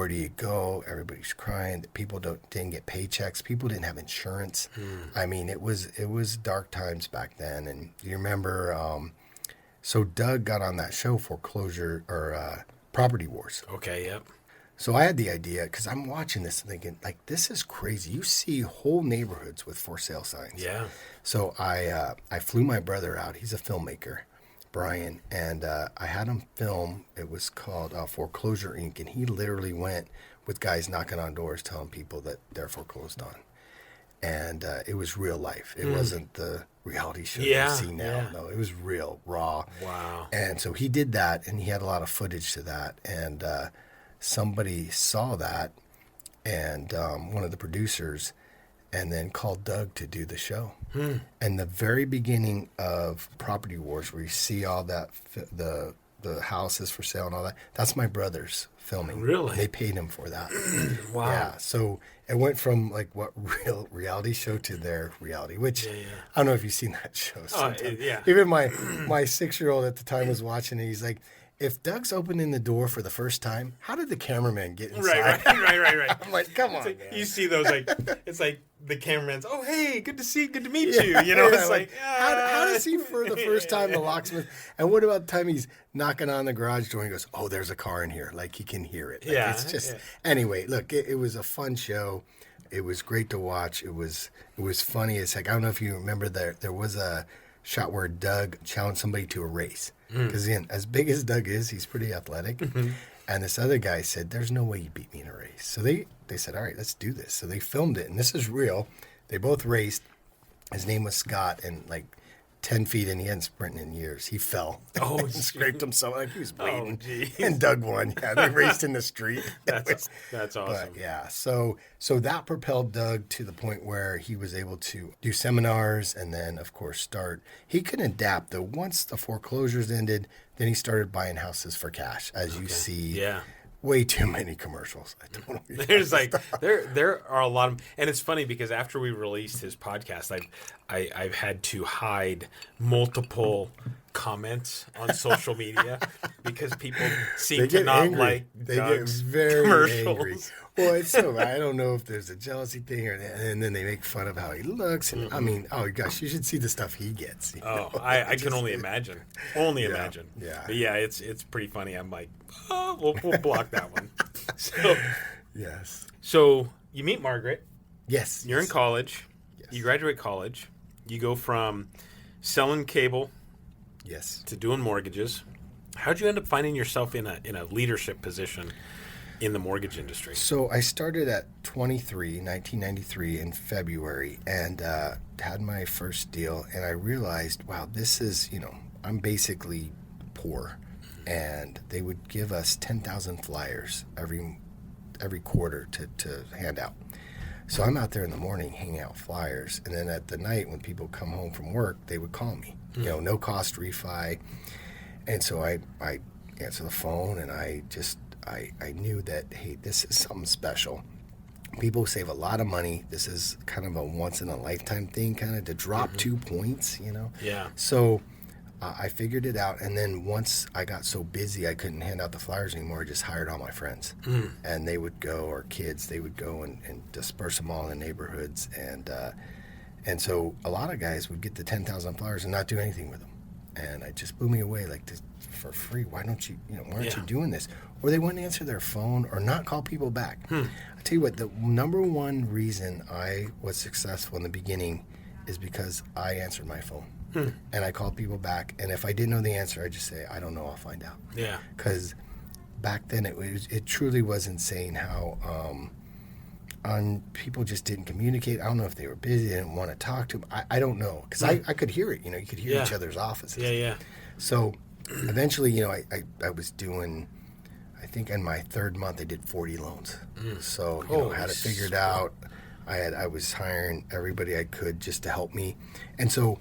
do you go? Everybody's crying. People didn't get paychecks. People didn't have insurance. I mean, it was dark times back then. And you remember, so Doug got on that show, Foreclosure or Property Wars. Okay, yep. So I had the idea, because I'm watching this and thinking, like, this is crazy. You see whole neighborhoods with for sale signs. Yeah. So I flew my brother out. He's a filmmaker, Brian, and I had him film. It was called Foreclosure Inc., and he literally went with guys knocking on doors telling people that they're foreclosed on. And it was real life. It wasn't the reality show you see now. Yeah. No, it was real, raw. Wow. And so he did that, and he had a lot of footage to that. And somebody saw that, and one of the producers, and then called Doug to do the show. And the very beginning of Property Wars, where you see all that, the houses for sale and all that, that's my brother's filming. Really? And they paid him for that. Wow. Yeah, so it went from like what real reality show to their reality, which I don't know if you've seen that show. Even my 6-year-old at the time was watching it. He's like, if Doug's opening the door for the first time, how did the cameraman get inside? Right. I'm like, come on, like, man. you see those, like, it's like the cameraman's, oh, hey, good to meet you. You know, it's like, how does he, for the first time, the locksmith, and what about the time he's knocking on the garage door and he goes, oh, there's a car in here. Like, he can hear it. Like, it's just, anyway, look, it was a fun show. It was great to watch. It was funny. It's like, I don't know if you remember, there was a shot where Doug challenged somebody to a race. Because again, as big as Doug is, he's pretty athletic. And this other guy said, there's no way you beat me in a race. So they said, all right, let's do this. So they filmed it, and this is real. They both raced. His name was Scott, and like 10 feet, and he hadn't sprinted in years. He fell and scraped himself. Like he was bleeding. And Doug won. Yeah, they raced in the street. That's awesome. But yeah, so that propelled Doug to the point where he was able to do seminars and then, of course, start. He could adapt, though. Once the foreclosures ended, then he started buying houses for cash, as you see. Yeah. Way too many commercials. I don't know. There's like there are a lot of, and it's funny because after we released his podcast, I've had to hide multiple comments on social media because people seem to not angry. like they Doug's get very commercials. Angry. Well, it's so I don't know if there's a jealousy thing, and then they make fun of how he looks. And I mean, oh gosh, you should see the stuff he gets. I can only imagine. Imagine. Yeah. But yeah, it's pretty funny. I'm like, oh, we'll block that one. So yes. So you meet Margaret. Yes. You're in college. Yes. You graduate college. You go from selling cable. Yes. To doing mortgages. How'd you end up finding yourself in a leadership position in the mortgage industry? So I started at 1993 in February, and had my first deal, and I realized, wow, this is, I'm basically poor, and they would give us 10,000 flyers every quarter to hand out. So I'm out there in the morning handing out flyers, and then at the night when people come home from work, they would call me, no cost refi. And so I answer the phone, and I knew that, hey, this is something special. People save a lot of money. This is kind of a once-in-a-lifetime thing, kind of to drop 2 points, Yeah. So I figured it out, and then once I got so busy I couldn't hand out the flyers anymore, I just hired all my friends. And they would go, or kids, they would go and disperse them all in the neighborhoods. And so a lot of guys would get the 10,000 flyers and not do anything with them. And it just blew me away, like, this, for free, why aren't you doing this? Or they wouldn't answer their phone or not call people back. I'll tell you what, the number one reason I was successful in the beginning is because I answered my phone. And I called people back, and if I didn't know the answer, I'd just say, I don't know, I'll find out. Yeah. Because back then it truly was insane how people just didn't communicate. I don't know if they were busy, they didn't want to talk to them. I don't know, because I could hear it. You could hear each other's offices. Yeah. So eventually, I was doing, I think in my third month, I did 40 loans. So, I had it figured out. I was hiring everybody I could just to help me. And so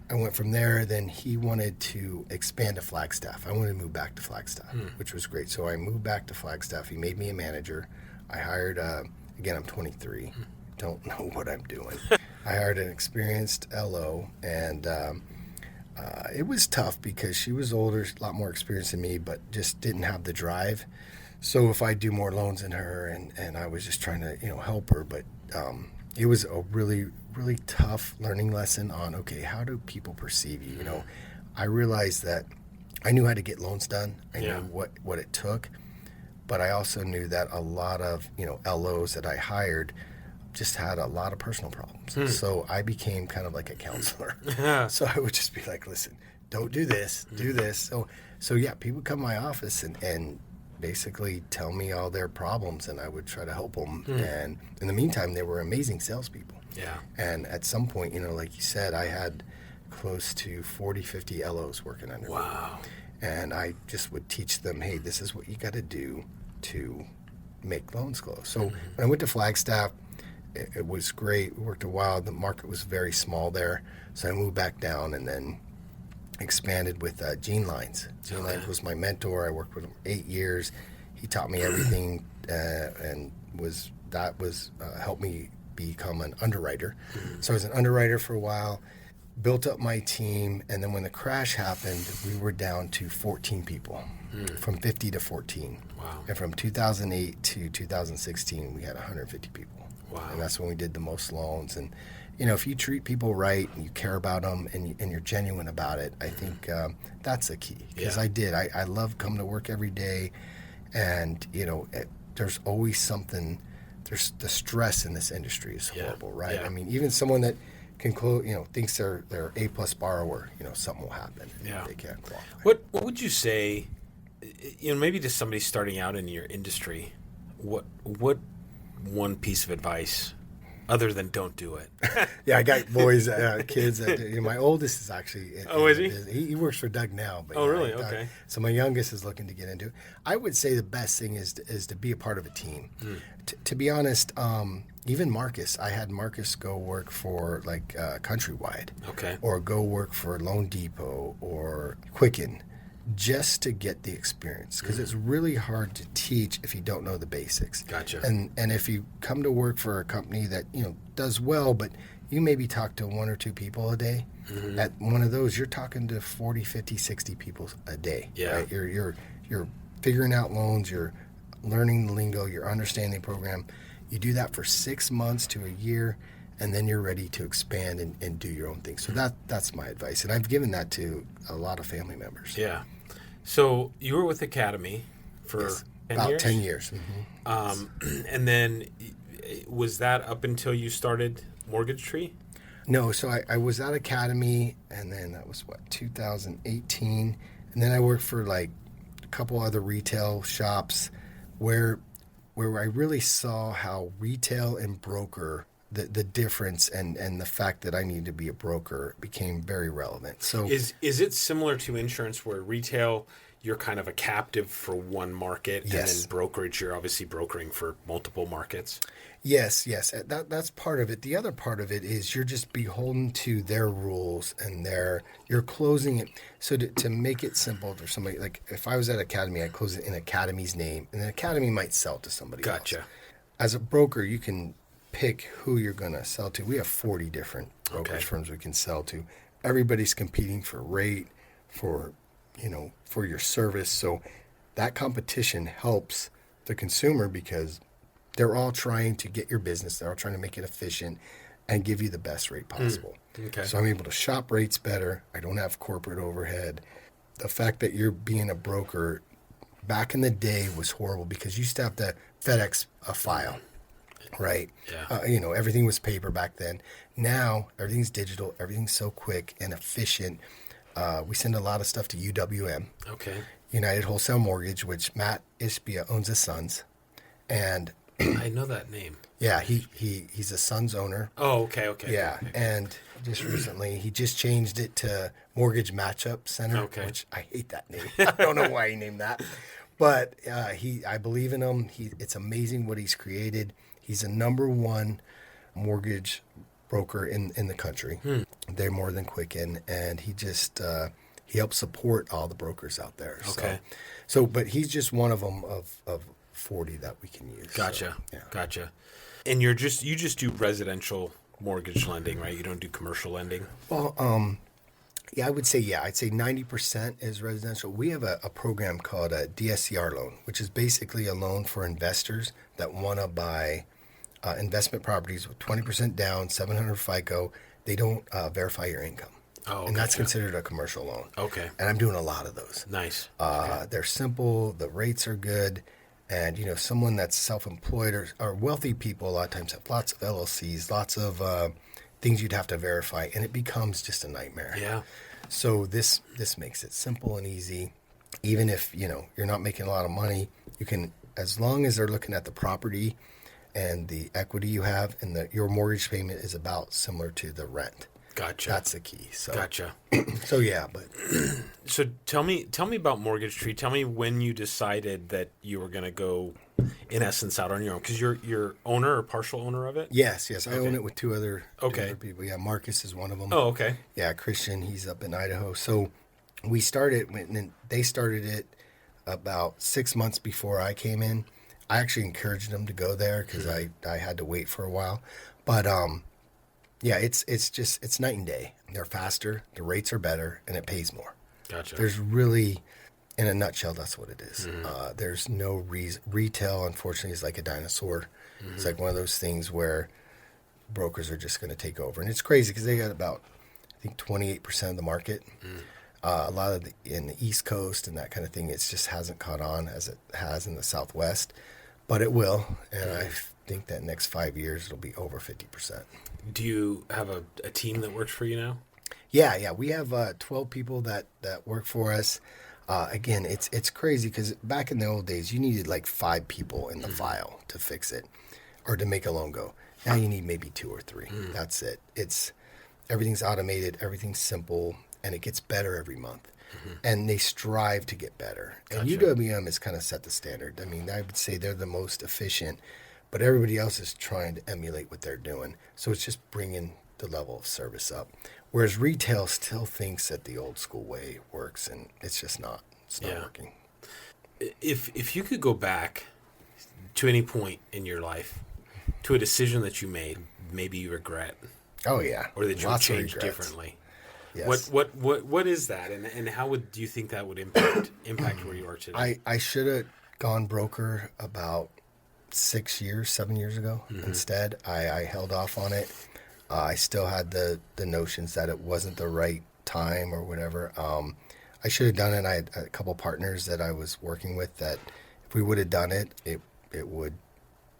I went from there. Then he wanted to expand to Flagstaff. I wanted to move back to Flagstaff, which was great. So I moved back to Flagstaff. He made me a manager. I hired, again, I'm 23. Don't know what I'm doing. I hired an experienced LO, and it was tough because she was older, a lot more experienced than me, but just didn't have the drive. So if I do more loans than her, and I was just trying to, help her, but it was a really, really tough learning lesson on, okay, how do people perceive you? I realized that I knew how to get loans done. I knew what it took, but I also knew that a lot of, LOs that I hired just had a lot of personal problems. So I became kind of like a counselor. So I would just be like, listen, don't do this, do this. So yeah, people would come to my office and basically tell me all their problems, and I would try to help them. And in the meantime, they were amazing salespeople. Yeah. And at some point, like you said, I had close to 40, 50 LOs working under me. Wow. And I just would teach them, hey, this is what you got to do to make loans close. So when I went to Flagstaff, it was great. We worked a while. The market was very small there. So I moved back down and then expanded with Gene Lines. Gene Lines was my mentor. I worked with him 8 years. He taught me everything and helped me become an underwriter. So I was an underwriter for a while, built up my team, and then when the crash happened, we were down to 14 people, from 50 to 14. Wow. And from 2008 to 2016, we had 150 people. Wow. And that's when we did the most loans. And, if you treat people right and you care about them and you're genuine about it, I think that's the key. Because I did. I love coming to work every day. And, there's always something. There's the stress in this industry is horrible, right? Yeah. I mean, even someone that can thinks they're A+ borrower, something will happen. And they can't qualify. What would you say, maybe to somebody starting out in your industry, what one piece of advice other than don't do it? Yeah, I got boys, kids. My oldest is actually. Oh, is he? He works for Doug now. But, really? Doug, okay. So my youngest is looking to get into it. I would say the best thing is to be a part of a team. To be honest, even Marcus, I had Marcus go work for Countrywide. Okay. Or go work for Loan Depot or Quicken, just to get the experience, because it's really hard to teach if you don't know the basics. Gotcha. And if you come to work for a company that does well, but you maybe talk to 1 or 2 people a day, at one of those you're talking to 40, 50, 60 people a day. Yeah. Right? You're figuring out loans, you're learning the lingo, you're understanding the program. You do that for 6 months to a year, and then you're ready to expand and do your own thing. So that's my advice, and I've given that to a lot of family members. Yeah. So you were with Academy for 10 about years? 10 years. And then was that up until you started Mortgage Tree? No, so I was at Academy, and then that was 2018, and then I worked for a couple other retail shops where I really saw how retail and broker, the difference and the fact that I needed to be a broker became very relevant. So is it similar to insurance, where retail you're kind of a captive for one market, Yes. and then brokerage you're obviously brokering for multiple markets? Yes. That's part of it. The other part of it is you're just beholden to their rules and you're closing it. So to make it simple for somebody, if I was at Academy, I'd close it in Academy's name, and then Academy might sell to somebody else. Gotcha. As a broker, you can pick who you're going to sell to. We have 40 different brokerage firms we can sell to. Everybody's competing for rate, for your service. So that competition helps the consumer because they're all trying to get your business. They're all trying to make it efficient and give you the best rate possible. Okay. So I'm able to shop rates better. I don't have corporate overhead. The fact that you're being a broker back in the day was horrible because you used to have to FedEx a file. Right. Yeah. Everything was paper back then. Now everything's digital. Everything's so quick and efficient. We send a lot of stuff to UWM. Okay. United Wholesale Mortgage, which Matt Ishbia owns his sons. And I know that name. Yeah, he's a Suns owner. Oh, okay. Yeah, okay. and just recently he just changed it to Mortgage Matchup Center, which I hate that name. I don't know why he named that, but I believe in him. It's amazing what he's created. He's a number 1 mortgage broker in the country. They're more than Quicken, and he just he helps support all the brokers out there. Okay. So but he's just one of them of 40 that we can use. Gotcha. So, yeah. Gotcha. And you just do residential mortgage lending, right? You don't do commercial lending? Well, yeah, I'd say 90% is residential. We have a program called a DSCR loan, which is basically a loan for investors that want to buy investment properties with 20% down, 700 FICO. They don't verify your income. Oh, and that's considered a commercial loan. Okay. And I'm doing a lot of those. Nice. They're simple. The rates are good. And, someone that's self-employed or wealthy people a lot of times have lots of LLCs, lots of things you'd have to verify, and it becomes just a nightmare. Yeah. So this makes it simple and easy. Even if, you're not making a lot of money, you can, as long as they're looking at the property and the equity you have and your mortgage payment is about similar to the rent. Gotcha. That's the key. So, Gotcha. So yeah, but So tell me about Mortgage Tree. Tell me when you decided that you were going to go, in essence, out on your own, because you're owner or partial owner of it. yes, I own it with two other people. Yeah, Marcus is one of them. Oh, okay. Yeah, Christian, he's up in Idaho. So we started when they started it about 6 months before I came in. I actually encouraged them to go there because I had to wait for a while, but yeah, it's night and day. They're faster, the rates are better, and it pays more. Gotcha. There's really, in a nutshell, that's what it is. There's no reason. Retail, unfortunately, is like a dinosaur. It's like one of those things where brokers are just going to take over. And it's crazy because they got about, I think, 28% of the market. A lot of in the East Coast and that kind of thing, it just hasn't caught on as it has in the Southwest. But it will. And I think that next 5 years, it'll be over 50%. Do you have a team that works for you now? Yeah. We have 12 people that work for us. Again, it's crazy because back in the old days, you needed like 5 people in the file to fix it or to make a loan go. Now you need maybe 2 or 3. That's it. Everything's automated, everything's simple, and it gets better every month. And they strive to get better. Gotcha. And UWM has kind of set the standard. I mean, I would say they're the most efficient, but everybody else is trying to emulate what they're doing. So it's just bringing the level of service up. Whereas retail still thinks that the old school way works, and it's just not. It's not working. If you could go back to any point in your life, to a decision that you made, maybe you regret. Oh yeah. Or that you would Lots of change regrets. differently. Yes. What is that, and how do you think that would impact where you are today? I should have gone broker about 7 years ago. Instead, I held off on it. I still had the notions that it wasn't the right time or whatever. I should have done it. I had a couple partners that I was working with that if we would have done it, it would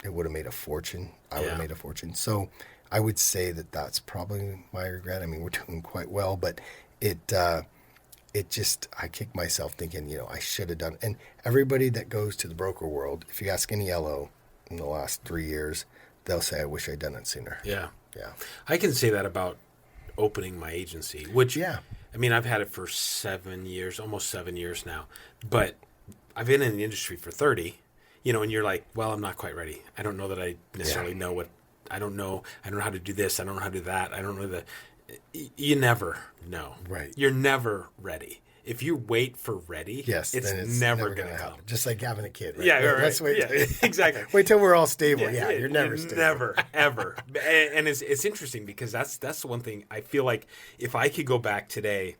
have made a fortune. I would have made a fortune. So I would say that that's probably my regret. I mean, we're doing quite well, but it just, I kick myself thinking, I should have done. And everybody that goes to the broker world, if you ask any LO in the last 3 years, they'll say, I wish I'd done it sooner. Yeah. Yeah. I can say that about opening my agency, which, I mean, I've had it for 7 years, almost 7 years now, but I've been in the industry for 30, and you're like, well, I'm not quite ready. I don't know that I necessarily know what, I don't know how to do this. I don't know how to do that. I don't know you never know. Right. You're never ready. If you wait for ready, it's never going to come. Just like having a kid, right? Yeah, right. Let's wait. Exactly. Wait till we're all stable. You're never stable. Never, ever. And it's interesting because that's the one thing I feel like if I could go back today,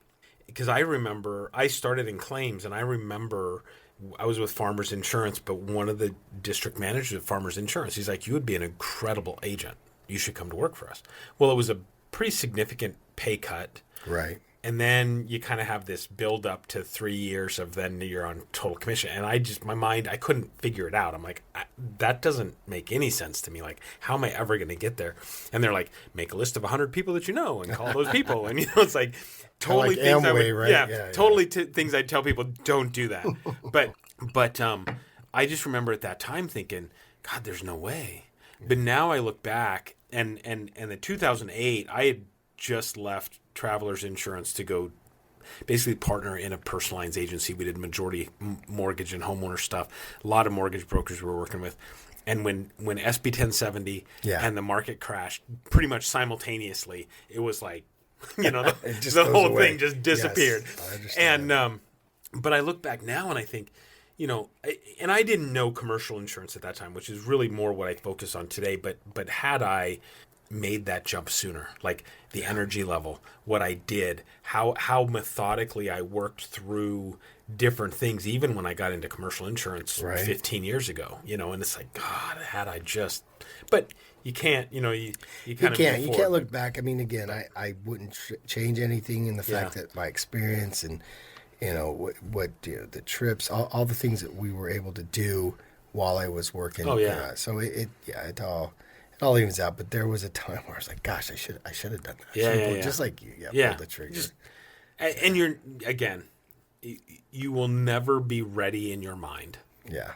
because I remember I started in claims, and I remember I was with Farmers Insurance, but one of the district managers of Farmers Insurance, he's like, you would be an incredible agent. You should come to work for us. Well, it was a pretty significant pay cut. Right. And then you kind of have this build up to 3 years of then you're on total commission. And I couldn't figure it out. I'm like, that doesn't make any sense to me. Like, how am I ever going to get there? And they're like, make a list of 100 people that you know and call those people. And, it's like totally like things Amway, I would, right? totally things I'd tell people, don't do that. But I just remember at that time thinking, God, there's no way. But now I look back, and in 2008, I had just left Travelers Insurance to go basically partner in a personal lines agency. We did majority mortgage and homeowner stuff. A lot of mortgage brokers we were working with. And when SB 1070 and the market crashed pretty much simultaneously, it was like, the whole thing just disappeared. Yes, I understand. And but I look back now and I think, and I didn't know commercial insurance at that time, which is really more what I focus on today. But had I made that jump sooner, like the energy level, what I did, how methodically I worked through different things, even when I got into commercial insurance 15 years ago, and it's like, God, had I just, but you can't, you can't look back. I mean, again, I wouldn't change anything in the fact that my experience and, what the trips, all the things that we were able to do while I was working. Oh, yeah. So it all evens out. But there was a time where I was like, gosh, I should have done that. Just like you. Pulled the trigger. And you're, again, you will never be ready in your mind. Yeah.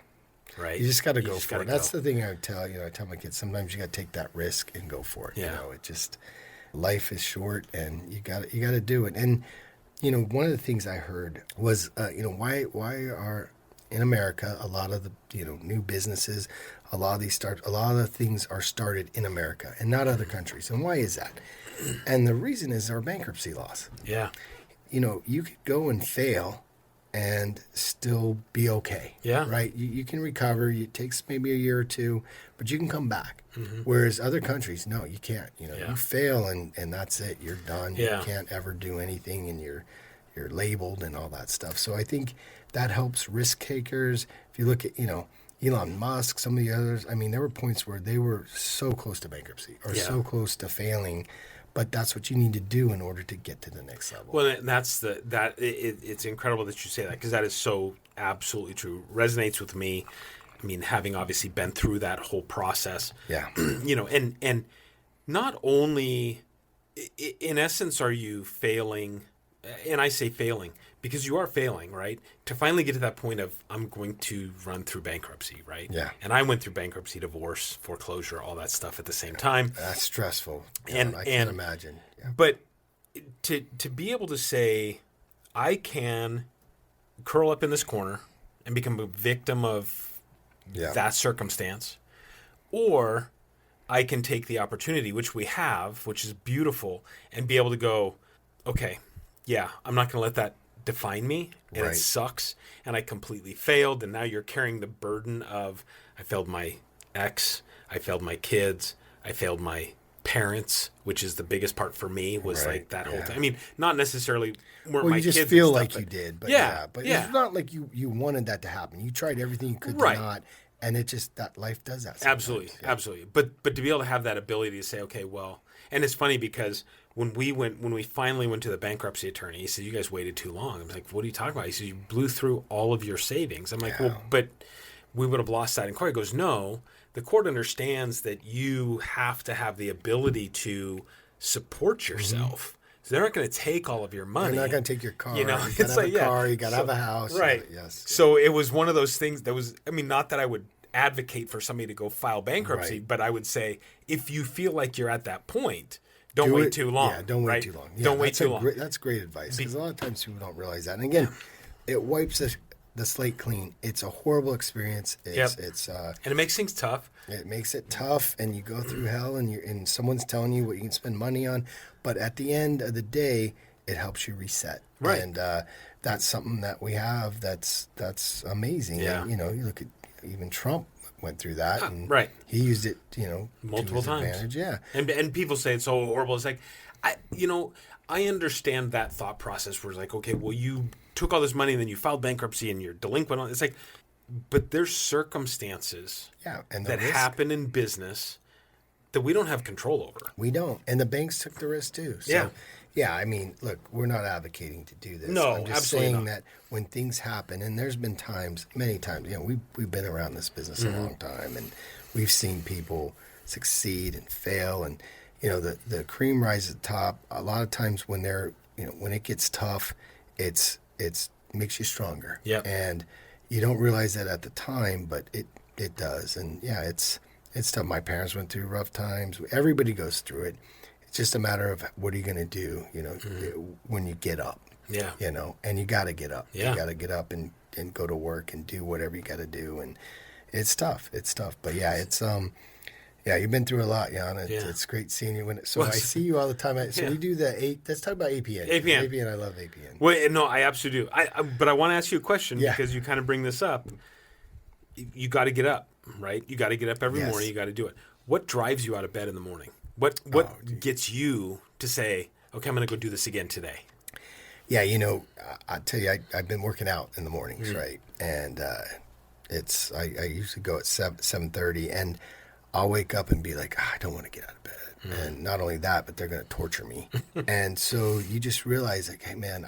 Right. You just got to go for it. That's the thing I tell my kids. Sometimes you got to take that risk and go for it. Yeah. Life is short, and you got to do it. And one of the things I heard was, why are in America a lot of the new businesses, a lot of the things are started in America and not other countries. And why is that? And the reason is our bankruptcy laws. Yeah. You could go and fail and still be okay. Yeah. Right? You can recover. It takes maybe a year or two, but you can come back. Mm-hmm. Whereas other countries, no, you can't. You fail and that's it. You're done. Yeah. You can't ever do anything, and you're labeled and all that stuff. So I think that helps risk takers. If you look at, Elon Musk, some of the others, I mean, there were points where they were so close to bankruptcy or so close to failing. But that's what you need to do in order to get to the next level. Well, and it's incredible that you say that, because that is so absolutely true. Resonates with me. I mean, having obviously been through that whole process. Yeah. And not only, in essence, are you failing, and I say failing because you are failing, right? To finally get to that point of, I'm going to run through bankruptcy, right? Yeah. And I went through bankruptcy, divorce, foreclosure, all that stuff at the same time. That's stressful. And I can't imagine. Yeah. But to be able to say, I can curl up in this corner and become a victim of that circumstance, or I can take the opportunity, which we have, which is beautiful, and be able to go, okay, I'm not going to let that define me, and it sucks, and I completely failed, and now you're carrying the burden of, I failed my ex, I failed my kids, I failed my parents, which is the biggest part for me, was like that whole thing. I mean, not necessarily weren't my kids. You just feel like you did, but it's not like you wanted that to happen. You tried everything you could to not, and it just, that life does that sometimes. Absolutely. But to be able to have that ability to say, okay, well, and it's funny because when we finally went to the bankruptcy attorney, he said, you guys waited too long. I was like, what are you talking about? He said, you blew through all of your savings. I'm like, well, but we would have lost that in court. He goes, no, the court understands that you have to have the ability to support yourself. So they're not going to take all of your money. They're not going to take your car. You got to have a car. You got to have a house. Right. Yes. So it was one of those things that was, I mean, not that I would advocate for somebody to go file bankruptcy, but I would say, if you feel like you're at that point, don't wait too long. Yeah, don't wait too long. Yeah, don't wait too long. That's great advice, because a lot of times people don't realize that. And again, it wipes the slate clean. It's a horrible experience. It's and it makes things tough. It makes it tough, and you go through hell, and someone's telling you what you can spend money on. But at the end of the day, it helps you reset. Right. And that's something that we have that's amazing. Yeah. And, you look at even Trump went through that, and he used it, multiple to his times. advantage. Yeah. And people say it's so horrible. It's like, I understand that thought process where it's like, okay, well, you took all this money and then you filed bankruptcy and you're delinquent on it. It's like, but there's circumstances that happen in business that we don't have control over. We don't. And the banks took the risk too. So, I mean, look, we're not advocating to do this. No, I'm just saying that when things happen, and there's been many times, we've been around this business a long time, and we've seen people succeed and fail, and the cream rises to the top. A lot of times when when it gets tough, it's makes you stronger. Yeah. And you don't realize that at the time, but it It does. And yeah, it's tough. My parents went through rough times. Everybody goes through it. It's just a matter of what are you going to do, when you get up. Yeah. And you got to get up. Yeah. You got to get up and go to work and do whatever you got to do. And it's tough. It's tough. But yeah, it's, you've been through a lot, Jan. It's great seeing you. I see you all the time. We do let's talk about APN. APN, I love APN. Well, no, I absolutely do. But I want to ask you a question because you kind of bring this up. You got to get up, right? You got to get up every morning. You got to do it. What drives you out of bed in the morning? What gets you to say, okay, I'm going to go do this again today? Yeah, I'll tell you, I've been working out in the mornings, right? And I usually go at 7:30, and I'll wake up and be like, I don't want to get out of bed. And not only that, but they're going to torture me. And so you just realize, like, hey, man,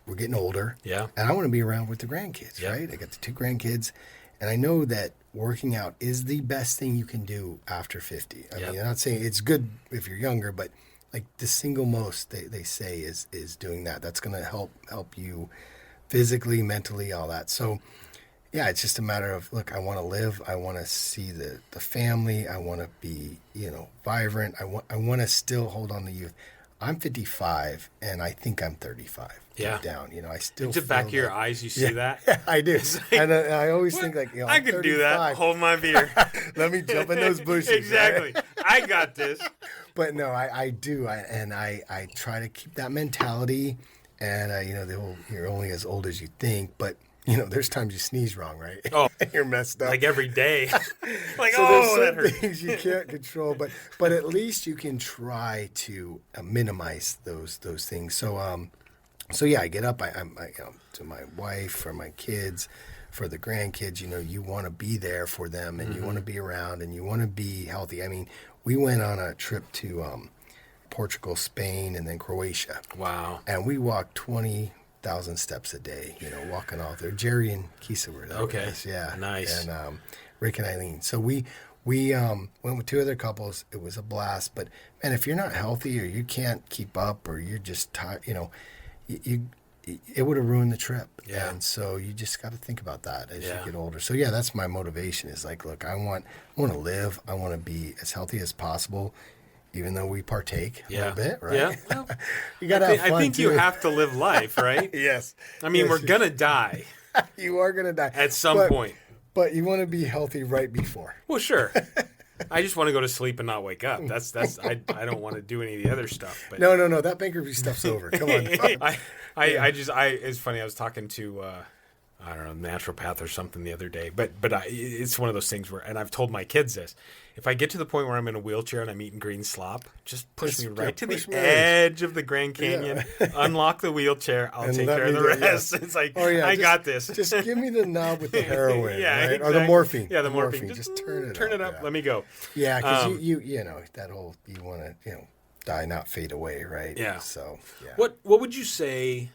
we're getting older. Yeah. And I want to be around with the grandkids, right? I got the 2 grandkids. And I know that working out is the best thing you can do after 50. I mean, I'm not saying it's good if you're younger, but like the single most they say is doing that. That's going to help you physically, mentally, all that. So, yeah, it's just a matter of, look, I want to live. I want to see the family. I want to be, vibrant. I want to still hold on to youth. I'm 55, and I think I'm 35. Yeah. Down. I still into the back of your eyes, you see that? Yeah, I do. Like, and I always think, like, I can do that. Hold my beer. Let me jump in those bushes. Exactly. Right? I got this. But no, I do. I try to keep that mentality. And, the whole, you're only as old as you think. But, there's times you sneeze wrong, right? Oh. You're messed up. Like every day. Like, so there's some things you can't control. But at least you can try to minimize those things. So yeah, I get up. I'm to my wife, for my kids, for the grandkids. You want to be there for them, and you want to be around, and you want to be healthy. I mean, we went on a trip to Portugal, Spain, and then Croatia. Wow! And we walked 20,000 steps a day. Walking all through. Jerry and Kisa were there. Okay, with us. Yeah, nice. And Rick and Eileen. So we went with 2 other couples. It was a blast. But man, if you're not healthy or you can't keep up or you're just tired, it would have ruined the trip. Yeah. And so you just got to think about that as you get older. So yeah, that's my motivation is like, look, I want to live. I want to be as healthy as possible, even though we partake a little bit, right? Yeah. Well, you got to have fun. I think you have to live life, right? Yes. I mean, we're going to die. You are going to die. At some point. But you want to be healthy right before. Well, sure. I just want to go to sleep and not wake up. That's I don't want to do any of the other stuff. But no, that bankruptcy stuff's over. Come on. It's funny. I was talking to I don't know, naturopath or something the other day. But it's one of those things where, and I've told my kids this: if I get to the point where I'm in a wheelchair and I'm eating green slop, just push me right to the edge of the Grand Canyon, unlock the wheelchair, I'll take care of the rest. It's like, I got this. Just give me the knob with the heroin, right? Exactly. Or the morphine. Yeah, the morphine. Just turn it up. Yeah. Let me go. Yeah, because you that whole, you want to, die, not fade away, right? Yeah. So, yeah. What would you say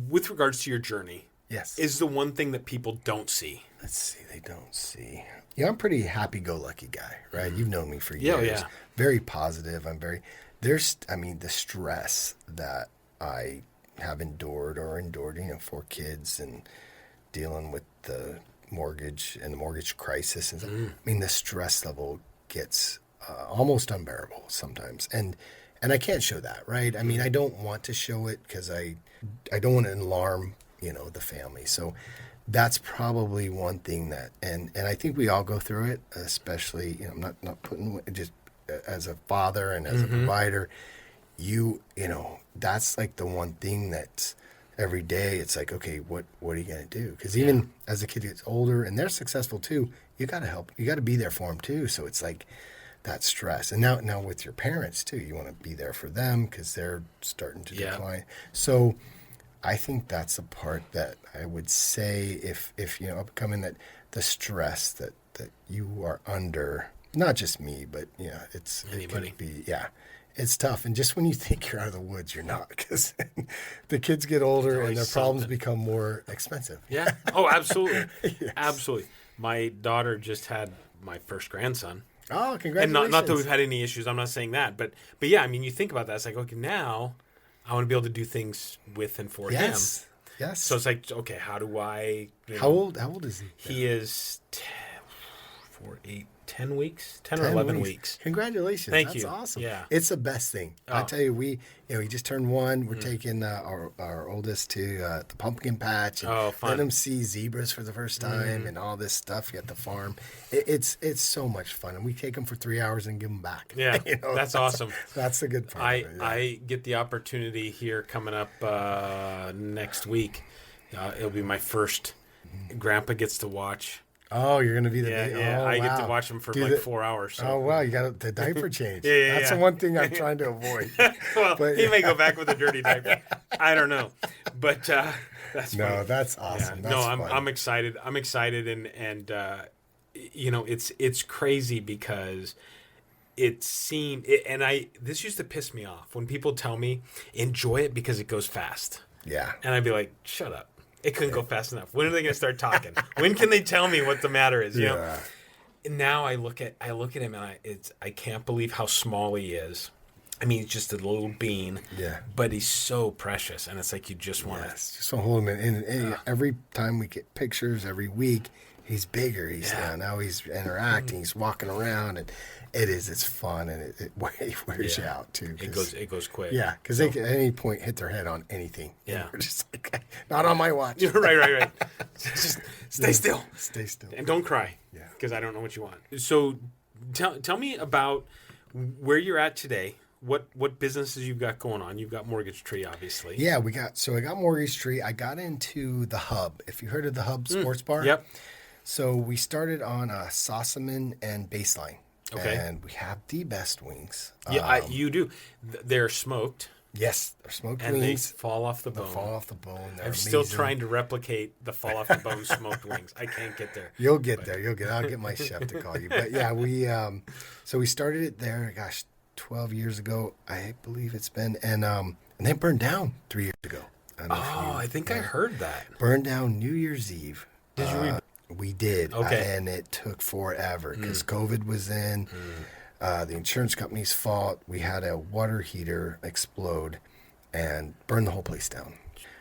with regards to your journey? Yes. Is the one thing that people don't see? Let's see. They don't see. I'm a pretty happy-go-lucky guy, right? You've known me for years. Yeah. Very positive. The stress that I have endured, 4 kids and dealing with the mortgage and the mortgage crisis. And the stress level gets almost unbearable sometimes. And I can't show that, right? I mean, I don't want to show it because I don't want to alarm the family. So that's probably one thing that, and I think we all go through it, especially, I'm not putting, just as a father and as a provider, that's like the one thing that's every day. It's like, okay, what are you going to do? Because even as the kid gets older and they're successful too, you got to help, you got to be there for them too. So it's like that stress. And now with your parents too, you want to be there for them because they're starting to decline. So I think that's the part that I would say if upcoming, that the stress that you are under, not just me, but it's anybody. It can be, it's tough. And just when you think you're out of the woods, you're not, because the kids get older and their problems become more expensive. Yeah. Oh, absolutely. Yes. Absolutely. My daughter just had my first grandson. Oh, congratulations. And not that we've had any issues. I'm not saying that, but yeah, I mean, you think about that. It's like, okay, now I want to be able to do things with and for him. Yes. So it's like, okay, how do I... How old is he? He is 10 weeks, 10 or 11 weeks. Congratulations. Thank That's you. awesome. Yeah. It's the best thing. Oh. I tell you, he just turned 1. We're taking our oldest to the pumpkin patch and fun. let him see zebras for the first time and all this stuff at the farm. It's so much fun. And we take him for 3 hours and give him back. Yeah, that's awesome. That's the good part. I get the opportunity here coming up next week. It'll be my first. Grandpa gets to watch. Oh, you're going to be the I get to watch him for 4 hours. So. Oh, wow. You got the diaper change. Yeah. That's the one thing I'm trying to avoid. Well, he may go back with a dirty diaper. I don't know. But that's funny. No, that's awesome. Yeah. That's fun. I'm excited. I'm excited. And it's crazy because it seemed, this used to piss me off when people tell me, enjoy it because it goes fast. Yeah. And I'd be like, shut up. It couldn't go fast enough. When are they going to start talking? When can they tell me what the matter is? You know? And now I look at him and I can't believe how small he is. I mean, he's just a little bean. Yeah. But he's so precious, and it's like you just want to. Just want to hold him in. And every time we get pictures, every week, he's bigger. Now he's interacting. He's walking around, and it's fun, and it wears you out too. It goes quick. Yeah, because they can at any point hit their head on anything. Yeah, we're just like, not on my watch. right. Just stay still. Stay still, and don't cry. Yeah, because I don't know what you want. So, tell me about where you're at today. What businesses you've got going on? You've got Mortgage Tree, obviously. Yeah, I got Mortgage Tree. I got into the Hub. If you heard of the Hub Sports Bar. Yep. So we started on Sossaman and Baseline. Okay. And we have the best wings. Yeah, you do. They're smoked. Yes, they're smoked and wings. They fall off the bone. They're I'm still trying to replicate the fall off the bone smoked wings. I can't get there. You'll get there. I'll get my chef to call you. But yeah, we started it there. Gosh, 12 years ago, I believe it's been, and then burned down 3 years ago. I think I heard that. Burned down New Year's Eve. Did you? We did. Okay. And it took forever because COVID was in. The insurance company's fault. We had a water heater explode and burn the whole place down.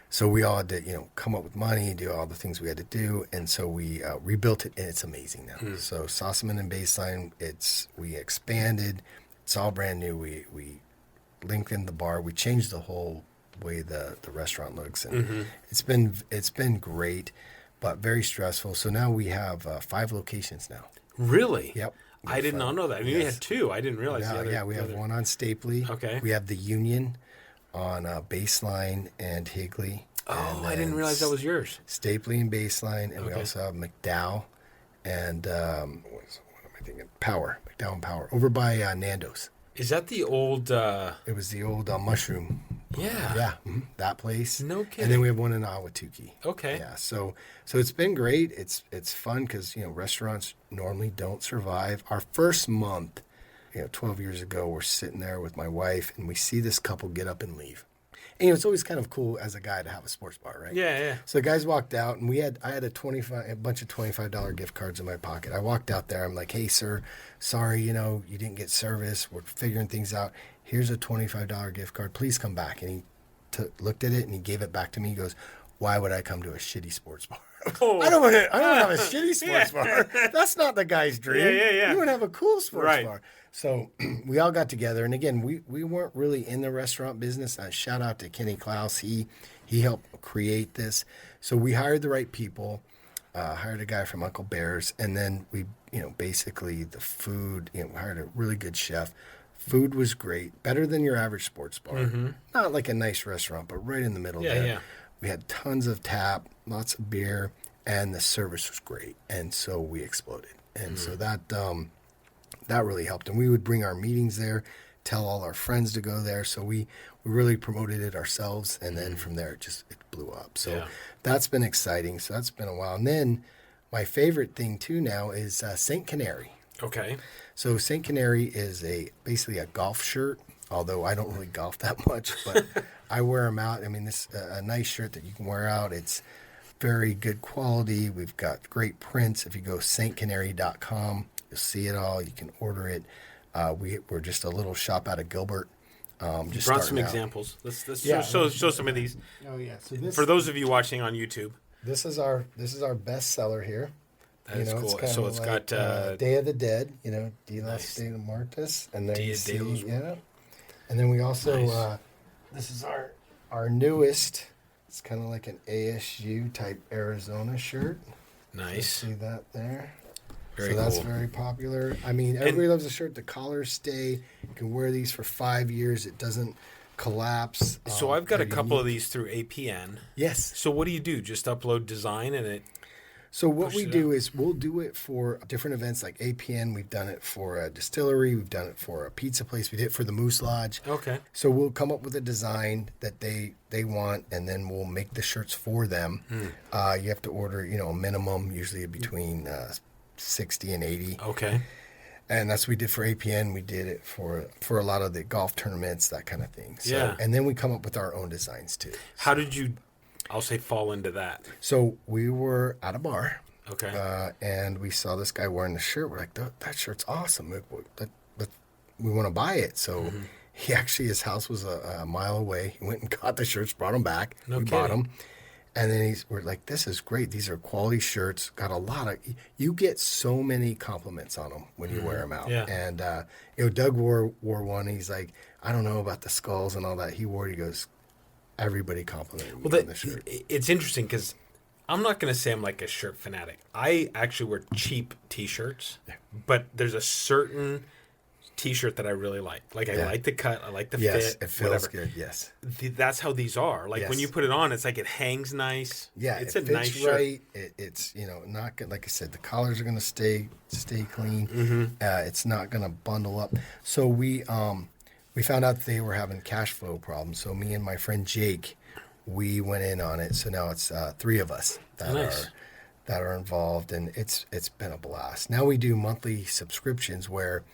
So we all had to, come up with money, do all the things we had to do. And so we rebuilt it, and it's amazing now. So Sossaman and Baseline, we expanded. It's all brand new. We lengthened the bar. We changed the whole way the restaurant looks. And it's been great, but very stressful. So now we have 5 locations now. Really? Yep. I did not know that. I mean, we had 2. I didn't realize the other. Yeah, we have one on Stapley. Okay. We have the Union on Baseline and Higley. Oh, I didn't realize that was yours. Stapley and Baseline, and we also have McDowell and what am I thinking? McDowell and Power over by Nando's. Is that the old? It was the old mushroom. Yeah. Yeah, that place. No kidding. And then we have one in Ahwatukee. Okay. Yeah, so it's been great. It's fun because restaurants normally don't survive. Our first month, 12 years ago, we're sitting there with my wife, and we see this couple get up and leave. And it's always kind of cool as a guy to have a sports bar, right? Yeah. So the guys walked out, and I had a bunch of $25 gift cards in my pocket. I walked out there. I'm like, "Hey, sir, sorry, you didn't get service. We're figuring things out. Here's a $25 gift card. Please come back." And he looked at it, and he gave it back to me. He goes, "Why would I come to a shitty sports bar?" Oh. I don't have a shitty sports bar. That's not the guy's dream. Yeah. You would have a cool sports bar. So we all got together, and again, we weren't really in the restaurant business. Shout out to Kenny Klaus. He helped create this. So we hired the right people, hired a guy from Uncle Bear's, and then we, basically the food, we hired a really good chef. Food was great, better than your average sports bar. Not like a nice restaurant, but right in the middle there. Yeah. We had tons of tap, lots of beer, and the service was great. And so we exploded. And so that really helped. And we would bring our meetings there, tell all our friends to go there. So we really promoted it ourselves. And then from there, it blew up. So that's been exciting. So that's been a while. And then my favorite thing too now is St. Canary. Okay. So St. Canary is basically a golf shirt, although I don't really golf that much, but I wear them out. I mean, this a nice shirt that you can wear out. It's very good quality. We've got great prints. If you go stcanary.com, you'll see it all. You can order it. We're just a little shop out of Gilbert. Just brought some starting out. examples. Let's Yeah, show some of these. Oh yeah. So this For those of you watching on YouTube. this is our best seller here. That's cool. It's So it's like, got Day of the Dead. Dia nice. de Muertos, and then Dia you de see, los- and then we also Nice. this is our newest. It's kind of like an ASU type Arizona shirt. nice. See that there? Very so that's cool. very popular. I mean, everybody loves a shirt. The collars stay. You can wear these for 5 years. It doesn't collapse. So I've got a they're couple of unique. these through APN. Yes. So what do you do? Just upload design and it. So what Push we it do out. is we'll do it for different events like APN. We've done it for a distillery. We've done it for a pizza place. We did it for the Moose Lodge. Okay. So we'll come up with a design that they want, and then we'll make the shirts for them. You have to order, a minimum, usually between 60 and 80. Okay. And that's what we did for APN. We did it for a lot of the golf tournaments, that kind of thing. So, Yeah. And then we come up with our own designs too. How did you, I'll say, fall into that? So we were at a bar. Okay. And we saw this guy wearing the shirt. We're like, that shirt's awesome. We want to buy it. So he actually, his house was a mile away. He went and got the shirts, brought them back. No we bought kidding. them. And then we're like, this is great. These are quality shirts. Got a lot of, you get so many compliments on them when you wear them out. Yeah. And, Doug wore one. He's like, I don't know about the skulls and all that. He wore it. He goes, everybody complimented me on the shirt. It's interesting because I'm not going to say I'm like a shirt fanatic. I actually wear cheap T-shirts, but there's a certain T-shirt that I really like. Like I like the cut, I like the Yes, fit. it feels whatever. good. Yes. That's how these are. Like when Yes. you put it on, it's like it hangs nice. Yeah, it's it a fits nice shirt. right. It's not good. Like I said, the collars are going to stay clean. Mm-hmm. It's not going to bundle up. So we found out that they were having cash flow problems. So me and my friend Jake, we went in on it. So now it's 3 of us that are involved, and it's been a blast. Now we do monthly subscriptions where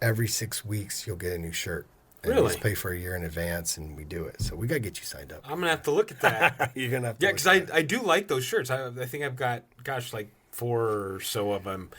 every 6 weeks you'll get a new shirt. And Really? You just pay for a year in advance, and we do it. So we got to get you signed up. I'm going to have to look at that. You're going to have to. Yeah, look because at it. I do like those shirts. I think I've got, like 4 or so of them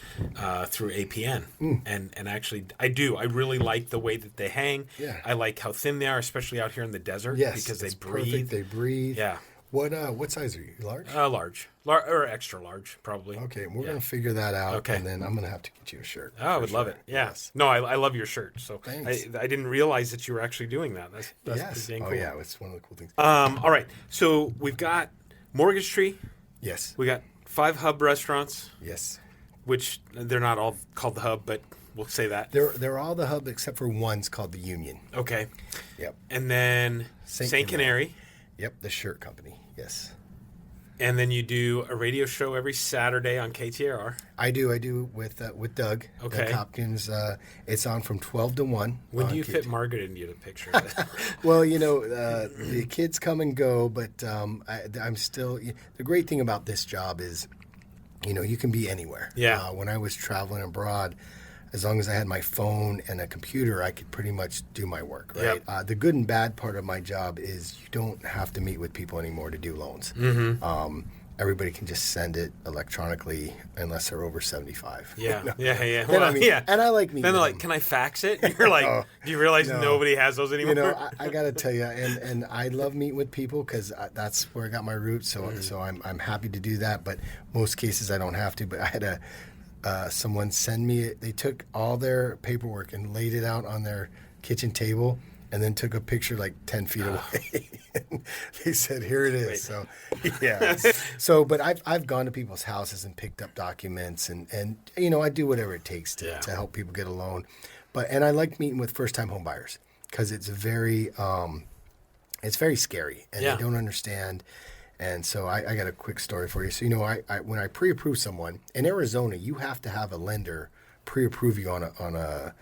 through APN. And actually, I do. I really like the way that they hang. Yeah. I like how thin they are, especially out here in the desert. Yes, because they it's breathe. Perfect. They breathe. Yeah. What size are you? Large? Large. Or extra large, probably. Okay, we're gonna figure that out. Okay. And then I'm gonna have to get you a shirt. Oh, I would love it. Yeah. No, I love your shirt. So Thanks. I didn't realize that you were actually doing that. That's Yes. pretty dang Oh cool. yeah, it's one of the cool things. All right. So we've got Mortgage Tree. Yes. We got 5 hub restaurants, Yes. which they're not all called the hub, but we'll say that. They're all the hub except for one's called the Union. Okay. Yep. And then St. Canary. Yep. The shirt company. Yes. And then you do a radio show every Saturday on KTRR. I do with Doug. Okay. Doug Hopkins. It's on from 12 to 1. When do on you KT. fit Margaret into the picture? Well, the kids come and go, but I'm still. The great thing about this job is, you can be anywhere. Yeah. When I was traveling abroad, as long as I had my phone and a computer, I could pretty much do my work. Right. Yep. The good and bad part of my job is you don't have to meet with people anymore to do loans. Mm-hmm. Everybody can just send it electronically unless they're over 75. Yeah. Yeah. Then, Well, yeah. And I like meeting. Then they're with like, them. can I fax it? You're like, do you realize no. nobody has those anymore? I got to tell you, and I love meeting with people because that's where I got my roots. So I'm happy to do that. But most cases I don't have to. But I had someone send me it. They took all their paperwork and laid it out on their kitchen table, and then took a picture like 10 feet away. And they said, "Here it is." Wait. So yeah. So, but I've gone to people's houses and picked up documents, and I do whatever it takes to help people get a loan. And I like meeting with first time home buyers because it's very scary and they don't understand. And so I got a quick story for you. So, when I pre-approve someone in Arizona, you have to have a lender pre-approve you on a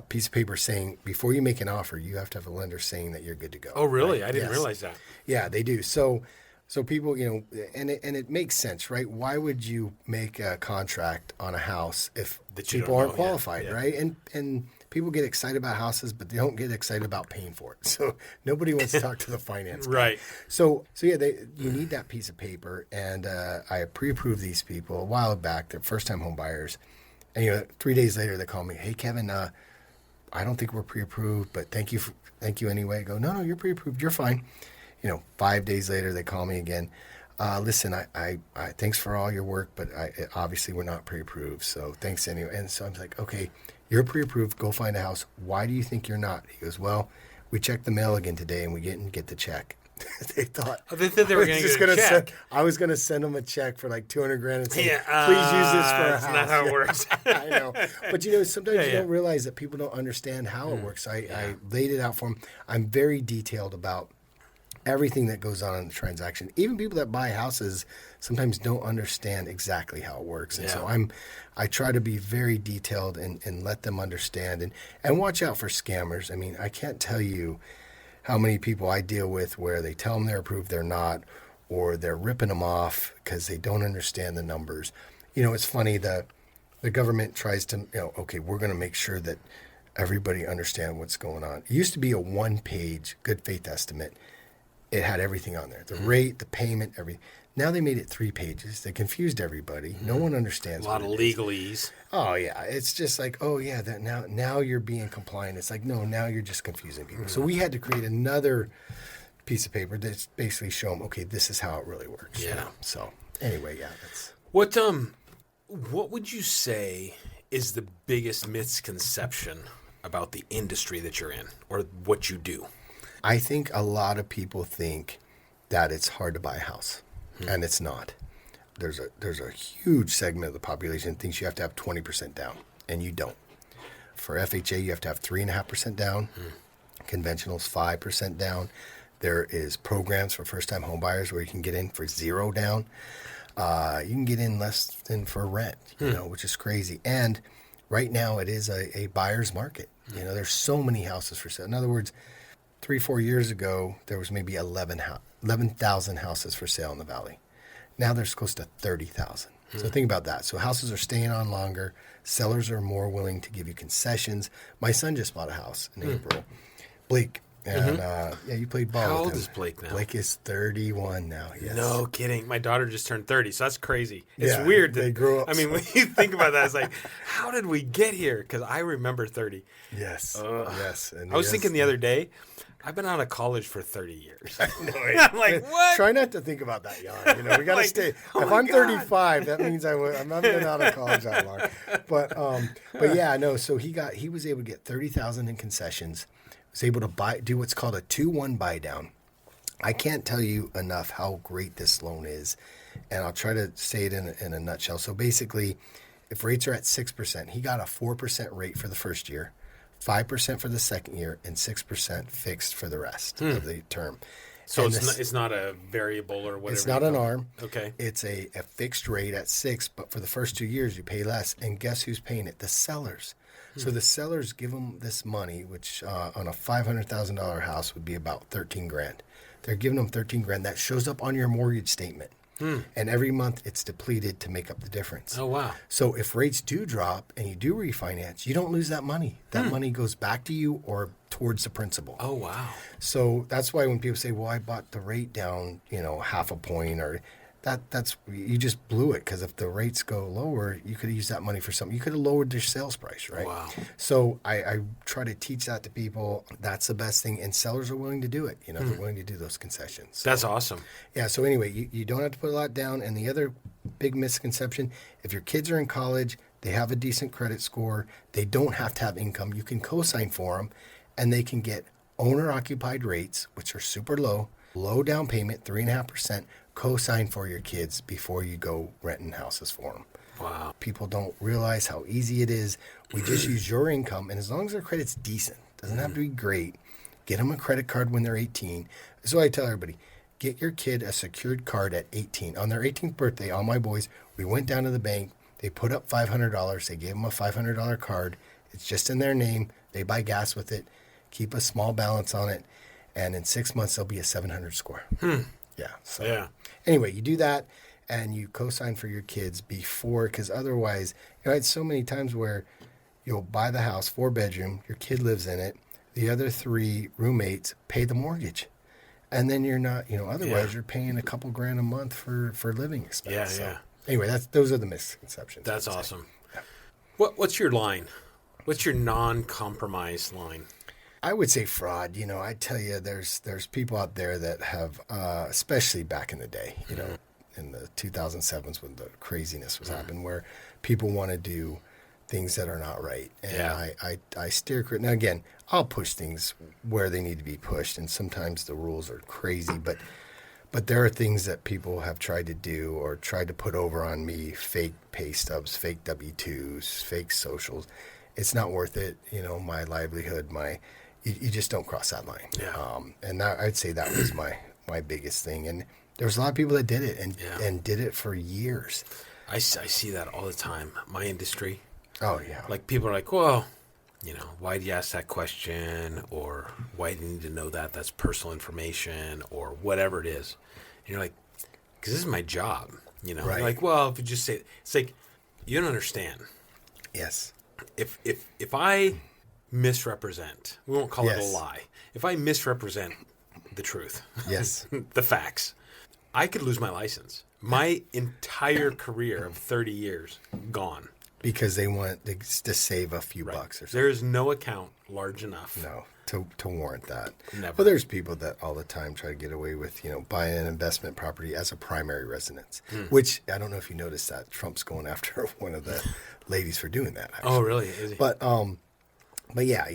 piece of paper saying before you make an offer, you have to have a lender saying that you're good to go. Oh, really? Right? I didn't Yes. realize that. Yeah, they do. So people, and it makes sense, right? Why would you make a contract on a house if That you people don't aren't know, yeah, qualified, yeah. right? And people get excited about houses, but they don't get excited about paying for it. So nobody wants to talk to the finance guy. Right. So yeah, you need that piece of paper, and I pre-approved these people a while back. They're first-time home buyers, and 3 days later they call me, "Hey Kevin, I don't think we're pre-approved, but thank you anyway. I go, no, you're pre-approved. You're fine. 5 days later, they call me again. Listen, I thanks for all your work, but obviously we're not pre-approved. So thanks anyway. And so I'm like, okay, you're pre-approved. Go find a house. Why do you think you're not? He goes, well, we checked the mail again today and we didn't get the check. They thought they were going to get a check. I was going to send them a check for like $200,000 and say, please use this for a house. That's not how it works. I know. But sometimes you don't realize that people don't understand how it works. I laid it out for them. I'm very detailed about everything that goes on in the transaction. Even people that buy houses sometimes don't understand exactly how it works. And so I try to be very detailed and let them understand and watch out for scammers. I mean, I can't tell you how many people I deal with where they tell them they're approved, they're not, or they're ripping them off because they don't understand the numbers. It's funny that the government tries to, okay, we're going to make sure that everybody understand what's going on. It used to be a one-page good faith estimate. It had everything on there, the rate, the payment, everything. Now they made it 3 pages. They confused everybody. No one understands. A lot of legalese. Oh yeah, it's just like, oh yeah, that now you're being compliant. It's like, no, now you're just confusing people. So we had to create another piece of paper that basically show them, okay, this is how it really works. Yeah. So anyway, that's what would you say is the biggest misconception about the industry that you're in or what you do? I think a lot of people think that it's hard to buy a house, and it's not. There's a huge segment of the population that thinks you have to have 20% down, and you don't. For FHA, you have to have 3.5% down. Conventional's 5% down. There is programs for first-time home buyers where you can get in for 0 down. You can get in less than for rent, which is crazy. And right now, it is a buyer's market. There's so many houses for sale. In other words, 3-4 years ago, there was maybe 11,000 houses for sale in the Valley. Now there's close to 30,000. So think about that. So houses are staying on longer. Sellers are more willing to give you concessions. My son just bought a house in April. Blake. And you played ball How with old him. is Blake now? Blake is 31 now. Yes. No kidding. My daughter just turned 30, so that's crazy. It's Yeah, weird. they grew up. I mean, when you think about that, it's like, how did we get here? Because I remember 30. Yes. Yes. And I was thinking the other day, I've been out of college for 30 years. I'm like, what? Try not to think about that, Jan. We got to stay. If I'm 35, that means I'm not been out of college that long. But yeah, no. So he was able to get 30,000 in concessions. Was able to do what's called a 2-1 buy down. I can't tell you enough how great this loan is, and I'll try to say it in a nutshell. So basically, if rates are at 6%, he got a 4% rate for the first year, 5% for the second year, and 6% fixed for the rest of the term. So it's not a variable or whatever. It's not an ARM. Okay. It's a fixed rate at 6, but for the first 2 years you pay less. And guess who's paying it? The sellers. So the sellers give them this money, which on a $500,000 house would be about $13,000. They're giving them $13,000. That shows up on your mortgage statement. And every month it's depleted to make up the difference. Oh, wow. So if rates do drop and you do refinance, you don't lose that money. That money goes back to you or towards the principal. Oh, wow. So that's why when people say, well, I bought the rate down, half a point, or that's you just blew it, because if the rates go lower, you could have used that money for something. You could have lowered their sales price, right? Wow. So I try to teach that to people. That's the best thing, and sellers are willing to do it. They're willing to do those concessions. So, That's awesome. yeah. So anyway, you don't have to put a lot down. And the other big misconception: if your kids are in college, they have a decent credit score, they don't have to have income. You can co-sign for them, and they can get owner-occupied rates, which are super low down payment, 3.5%. Co-sign for your kids before you go renting houses for them. Wow. People don't realize how easy it is. We just use your income, and as long as their credit's decent, doesn't have to be great, get them a credit card when they're 18. That's what I tell everybody. Get your kid a secured card at 18. On their 18th birthday, all my boys, we went down to the bank. They put up $500. They gave them a $500 card. It's just in their name. They buy gas with it, keep a small balance on it, and in 6 months, they'll be a 700 score. Yeah. So Yeah. Anyway, you do that, and you co-sign for your kids before, because otherwise, I had so many times where you'll buy the house, 4-bedroom, your kid lives in it, the other 3 roommates pay the mortgage, and then you're not, otherwise you're paying a couple grand a month for living expense. Yeah. Anyway, those are the misconceptions. That's awesome. What's your line? What's your non-compromise line? I would say fraud. I tell you, there's people out there that have, especially back in the day, in the 2007s when the craziness was happening, where people want to do things that are not right. And I steer clear. Now, again, I'll push things where they need to be pushed, and sometimes the rules are crazy, but there are things that people have tried to do or tried to put over on me, fake pay stubs, fake W-2s, fake socials. It's not worth it. My livelihood, you just don't cross that line. Yeah. And I'd say that was my biggest thing. And there was a lot of people that did it and did it for years. I see that all the time. My industry. Oh, yeah. Like, people are like, well, why do you ask that question? Or why do you need to know that? That's personal information, or whatever it is. And you're like, because this is my job. Right. You're like, well, if you just say, it's like, you don't understand. Yes. If I misrepresent, we won't call it a Yes. lie. If I misrepresent the truth, Yes. the facts, I could lose my license. My entire career of 30 years gone. Because they want to save a few bucks or something. There is no account large enough. No, to warrant that. Never. Well, there's people that all the time try to get away with, buying an investment property as a primary residence, which I don't know if you noticed that Trump's going after one of the ladies for doing that. Actually. Oh, really? Is he? But yeah,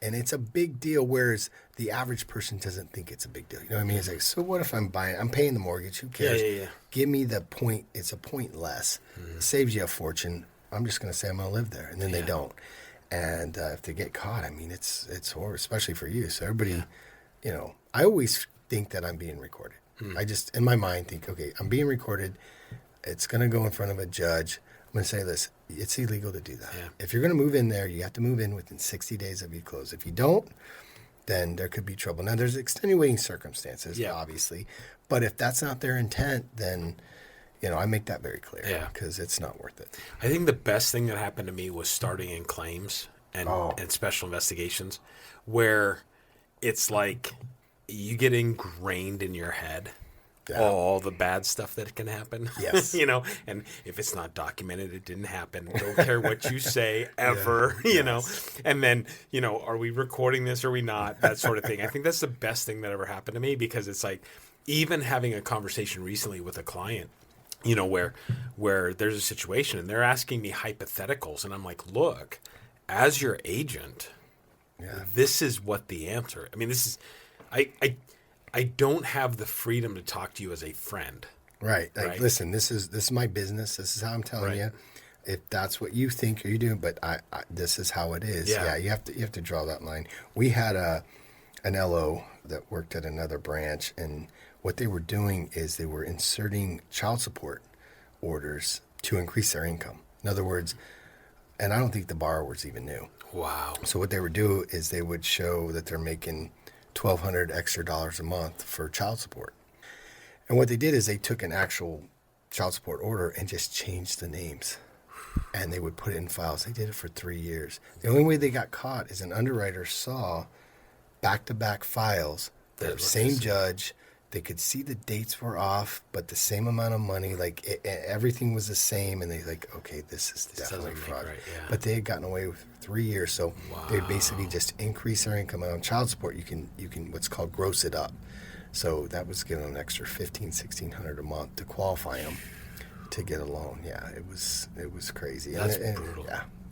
and it's a big deal, whereas the average person doesn't think it's a big deal. You know what I mean? It's like, so what if I'm paying the mortgage? Who cares? Yeah. Give me the point. It's a point less. It saves you a fortune. I'm just going to say I'm going to live there. And then they don't. And if they get caught, I mean, it's horrible, especially for you. So everybody, I always think that I'm being recorded. I just, in my mind, think, okay, I'm being recorded. It's going to go in front of a judge. I'm going to say this. It's illegal to do that. Yeah. If you're going to move in there, you have to move in within 60 days of you close. If you don't, then there could be trouble. Now, there's extenuating circumstances, obviously. But if that's not their intent, then... I make that very clear because it's not worth it. I think the best thing that happened to me was starting in claims and special investigations, where it's like you get ingrained in your head all the bad stuff that can happen. Yes. And if it's not documented, it didn't happen. Don't care what you say ever, know. And then, are we recording this or are we not? That sort of thing. I think that's the best thing that ever happened to me, because it's like, even having a conversation recently with a client, where there's a situation and they're asking me hypotheticals, and I'm like, look, as your agent, this is what the answer. I mean, this is, I don't have the freedom to talk to you as a friend. Right. Like, listen, this is my business. This is how I'm telling you. If that's what you think you're doing, but I this is how it is. Yeah. You have to draw that line. We had an LO that worked at another branch, and what they were doing is they were inserting child support orders to increase their income. In other words, and I don't think the borrowers even knew. Wow. So what they would do is they would show that they're making $1,200 extra a month for child support. And what they did is they took an actual child support order and just changed the names. And they would put it in files. They did it for 3 years. The only way they got caught is an underwriter saw back-to-back files, the same judge. They could see the dates were off, but the same amount of money, everything was the same. And they okay, this is definitely fraud. Right, But they had gotten away with 3 years, so they basically just increase their income. And on child support, you can what's called gross it up. So that was giving them an extra $1,500-$1,600 a month to qualify them to get a loan. Yeah, it was crazy. That's brutal.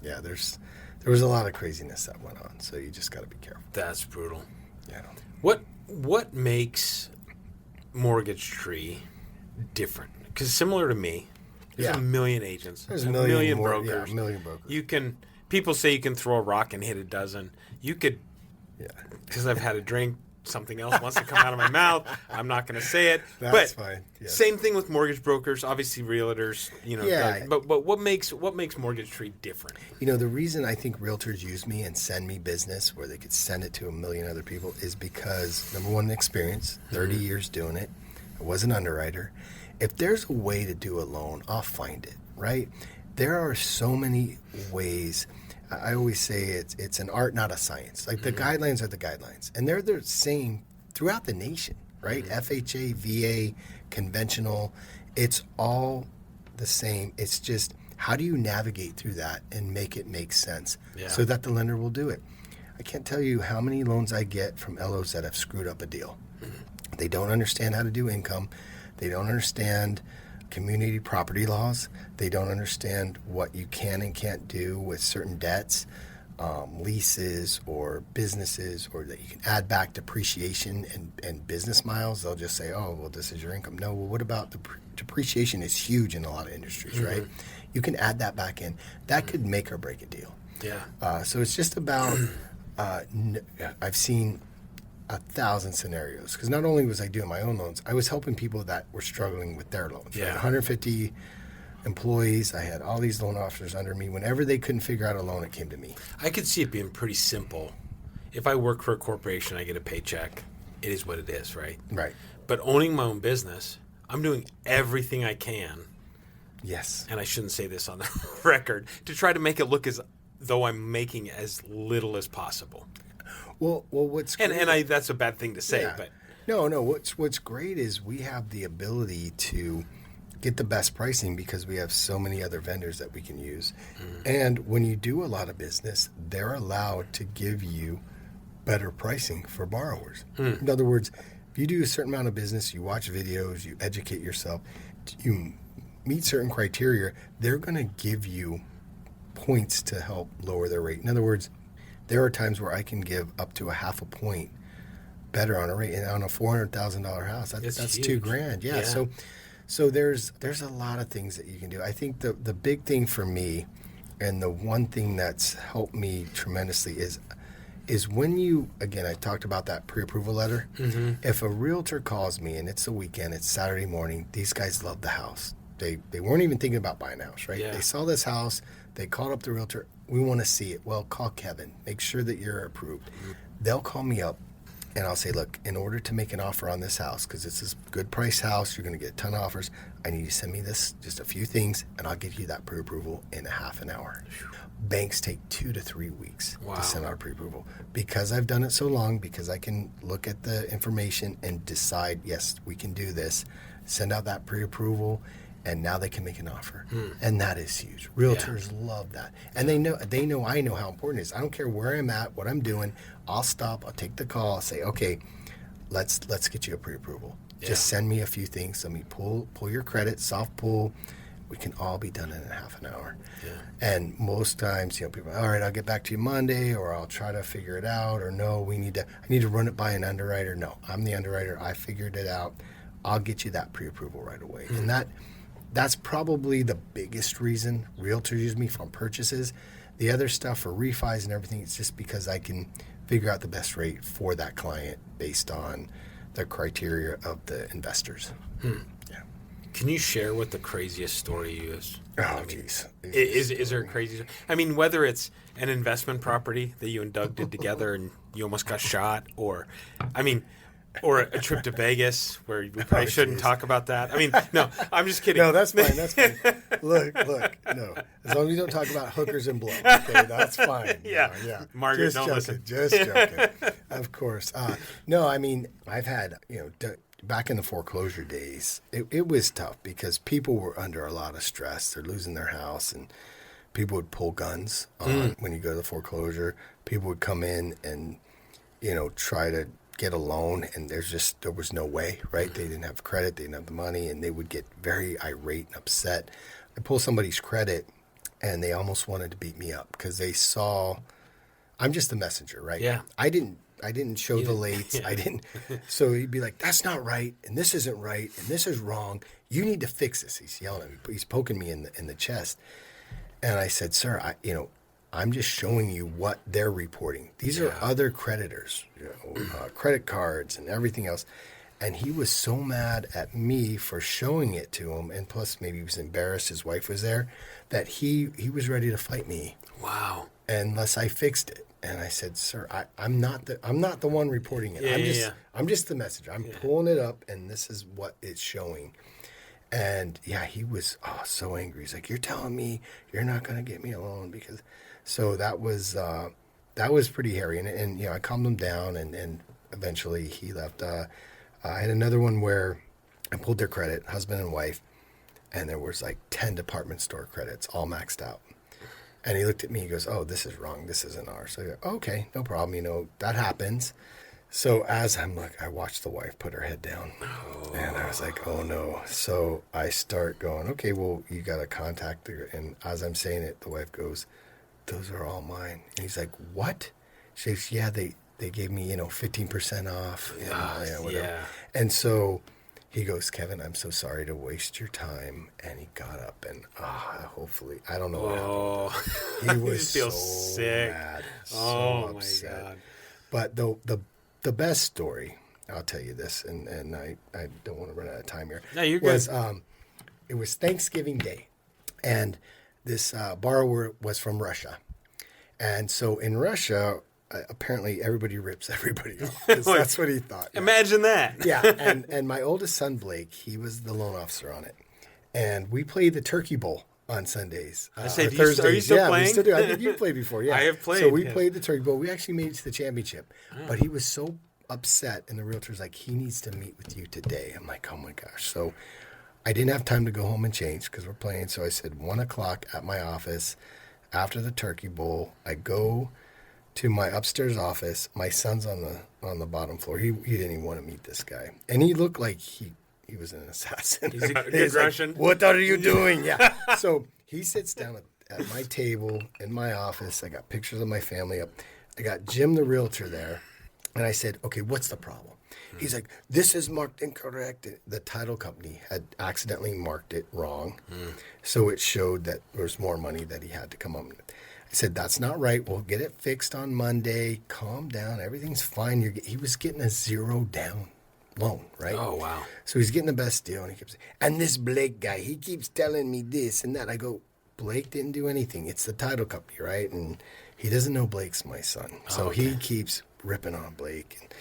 Yeah. There was a lot of craziness that went on, so you just got to be careful. That's brutal. Yeah. What makes Mortgage Tree different? Because similar to me, there's a million agents. There's a a million more, brokers. Yeah, a million brokers. People say you can throw a rock and hit a dozen. You could, because I've had a drink, something else wants to come out of my mouth. I'm not going to say it. That's fine. Yes. Same thing with mortgage brokers, obviously realtors. But what makes Mortgage Tree different? The reason I think realtors use me and send me business where they could send it to a million other people is because, number one, experience, 30 years doing it. I was an underwriter. If there's a way to do a loan, I'll find it, right? There are so many ways. I always say it's an art, not a science. Like, the guidelines are the guidelines, and they're the same throughout the nation, right? FHA, VA, conventional, it's all the same. It's just How do you navigate through that and make it make sense Yeah. so that the lender will do it? I can't tell you how many loans I get from LOs that have screwed up a deal. They don't understand how to do income. They don't understand community property laws. They don't understand what you can and can't do with certain debts, leases or businesses, or that you can add back depreciation and business miles. They'll just say, oh, well, this is your income. No, well, what about the depreciation is huge in a lot of industries, right? You can add that back in. That could make or break a deal. Yeah. So it's just about, I've seen 1,000 scenarios, because not only was I doing my own loans, I was helping people that were struggling with their loans. Yeah. Right? 150 employees. I had all these loan officers under me. Whenever they couldn't figure out a loan, it came to me. I could see it being pretty simple. If I work for a corporation, I get a paycheck. It is what it is, right? Right. But owning my own business, I'm doing everything I can, Yes. and I shouldn't say this on the record, to try to make it look as though I'm making as little as possible. Well, what's great, And that's a bad thing to say, yeah. but No. What's great is we have the ability to get the best pricing because we have so many other vendors that we can use. And when you do a lot of business, they're allowed to give you better pricing for borrowers. In other words, if you do a certain amount of business, you watch videos, you educate yourself, you meet certain criteria, they're going to give you points to help lower their rate. In other words, there are times where I can give up to a half a point better on a rate, and on a $400,000 house, that's huge. $2,000. Yeah. So there's a lot of things that you can do. I think the big thing for me, and the one thing that's helped me tremendously is when you, again, I talked about that pre-approval letter. If a realtor calls me and it's the weekend, it's Saturday morning, these guys love the house. They weren't even thinking about buying a house, right? Yeah. They saw this house. They called up the realtor. We want to see it. Well, call Kevin. Make sure that you're approved. They'll call me up, and I'll say, look, in order to make an offer on this house, because it's a good price house, you're going to get a ton of offers, I need you to send me this, just a few things, and I'll give you that pre-approval in a half an hour. Banks take 2 to 3 weeks Wow. to send out a pre-approval. Because I've done it so long, because I can look at the information and decide, yes, we can do this, send out that pre-approval, and now they can make an offer. And that is huge. Realtors love that. And I know how important it is. I don't care where I'm at, what I'm doing. I'll stop, I'll take the call, I'll say, okay, let's get you a pre-approval. Yeah. Just send me a few things. Let me pull your credit, soft pull. We can all be done in a half an hour. Yeah. And most times, people are, all right, I'll get back to you Monday, or I'll try to figure it out, or no, I need to run it by an underwriter. No, I'm the underwriter. I figured it out. I'll get you that pre-approval right away. And that's probably the biggest reason realtors use me for purchases. The other stuff for refis and everything, it's just because I can figure out the best rate for that client based on the criteria of the investors. Yeah. can you share what the craziest story you is? Oh, jeez. Is there a crazy? I mean, whether it's an investment property that you and Doug did together and you almost got shot, or a trip to Vegas where we probably shouldn't talk about that. I mean, no, I'm just kidding. No, that's fine. That's fine. Look. No, as long as you don't talk about hookers and blow, okay, that's fine. Yeah. Margaret, Just don't joking, listen. Just joking. Of course. No, I mean, I've had, back in the foreclosure days, it was tough because people were under a lot of stress. They're losing their house, and people would pull guns on when you go to the foreclosure. People would come in and, try to get a loan, and there was no way, right? They didn't have credit, they didn't have the money, and they would get very irate and upset. I pull somebody's credit, and they almost wanted to beat me up because they saw I'm just the messenger, right? Yeah. I didn't show the lates. Yeah. I didn't. So he'd be like, "That's not right, and this isn't right, and this is wrong. You need to fix this." He's yelling at me. He's poking me in the chest, and I said, "Sir, I'm just showing you what they're reporting. These are other creditors, credit cards and everything else." And he was so mad at me for showing it to him, and plus maybe he was embarrassed his wife was there, that he was ready to fight me. Wow. Unless I fixed it. And I said, "Sir, I'm not the one reporting it. I'm just the messenger. I'm pulling it up, and this is what it's showing." And he was so angry. He's like, "You're telling me you're not going to get me a loan because." So that was pretty hairy, and I calmed him down, and eventually he left. I had another one where I pulled their credit, husband and wife, and there was like 10 department store credits, all maxed out. And he looked at me, he goes, oh, this is wrong. This isn't ours. So I go, okay, no problem. That happens. So as I'm like, I watched the wife put her head down. And I was like, oh no. So I start going, okay, well, you got to contact her. And as I'm saying it, the wife goes, those are all mine. And he's like, what? She goes, yeah, they gave me, 15% off. And, whatever. Yeah. And so he goes, Kevin, I'm so sorry to waste your time. And he got up and hopefully, I don't know what happened. He was so sick. Mad, so upset. My God. But the best story, I'll tell you this, and I don't want to run out of time here. No, you're good. It was Thanksgiving Day, and this borrower was from Russia. And so in Russia, apparently everybody rips everybody off. That's what he thought. Imagine that. Yeah, and my oldest son, Blake, he was the loan officer on it. And we played the Turkey Bowl on Sundays. Thursdays. Are you still playing? We still do. I think you played before. Yeah, I have played. So we played the Turkey Bowl. We actually made it to the championship. Oh. But he was so upset, and the realtor's like, he needs to meet with you today. I'm like, oh my gosh. So I didn't have time to go home and change because we're playing. So I said 1:00 at my office after the Turkey Bowl. I go to my upstairs office. My son's on the bottom floor. He didn't even want to meet this guy, and he looked like he was an assassin. He's a Russian. Like, what are you doing? Yeah. So he sits down at my table in my office. I got pictures of my family up. I got Jim, the realtor, there. And I said, okay, what's the problem? He's like, this is marked incorrect. The title company had accidentally marked it wrong. So it showed that there was more money that he had to come up with. I said, that's not right. We'll get it fixed on Monday. Calm down. Everything's fine. He was getting a 0 down loan, right? Oh, wow. So he's getting the best deal. And he keeps saying, and this Blake guy, he keeps telling me this and that. I go, Blake didn't do anything. It's the title company, right? And he doesn't know Blake's my son. So he keeps ripping on Blake and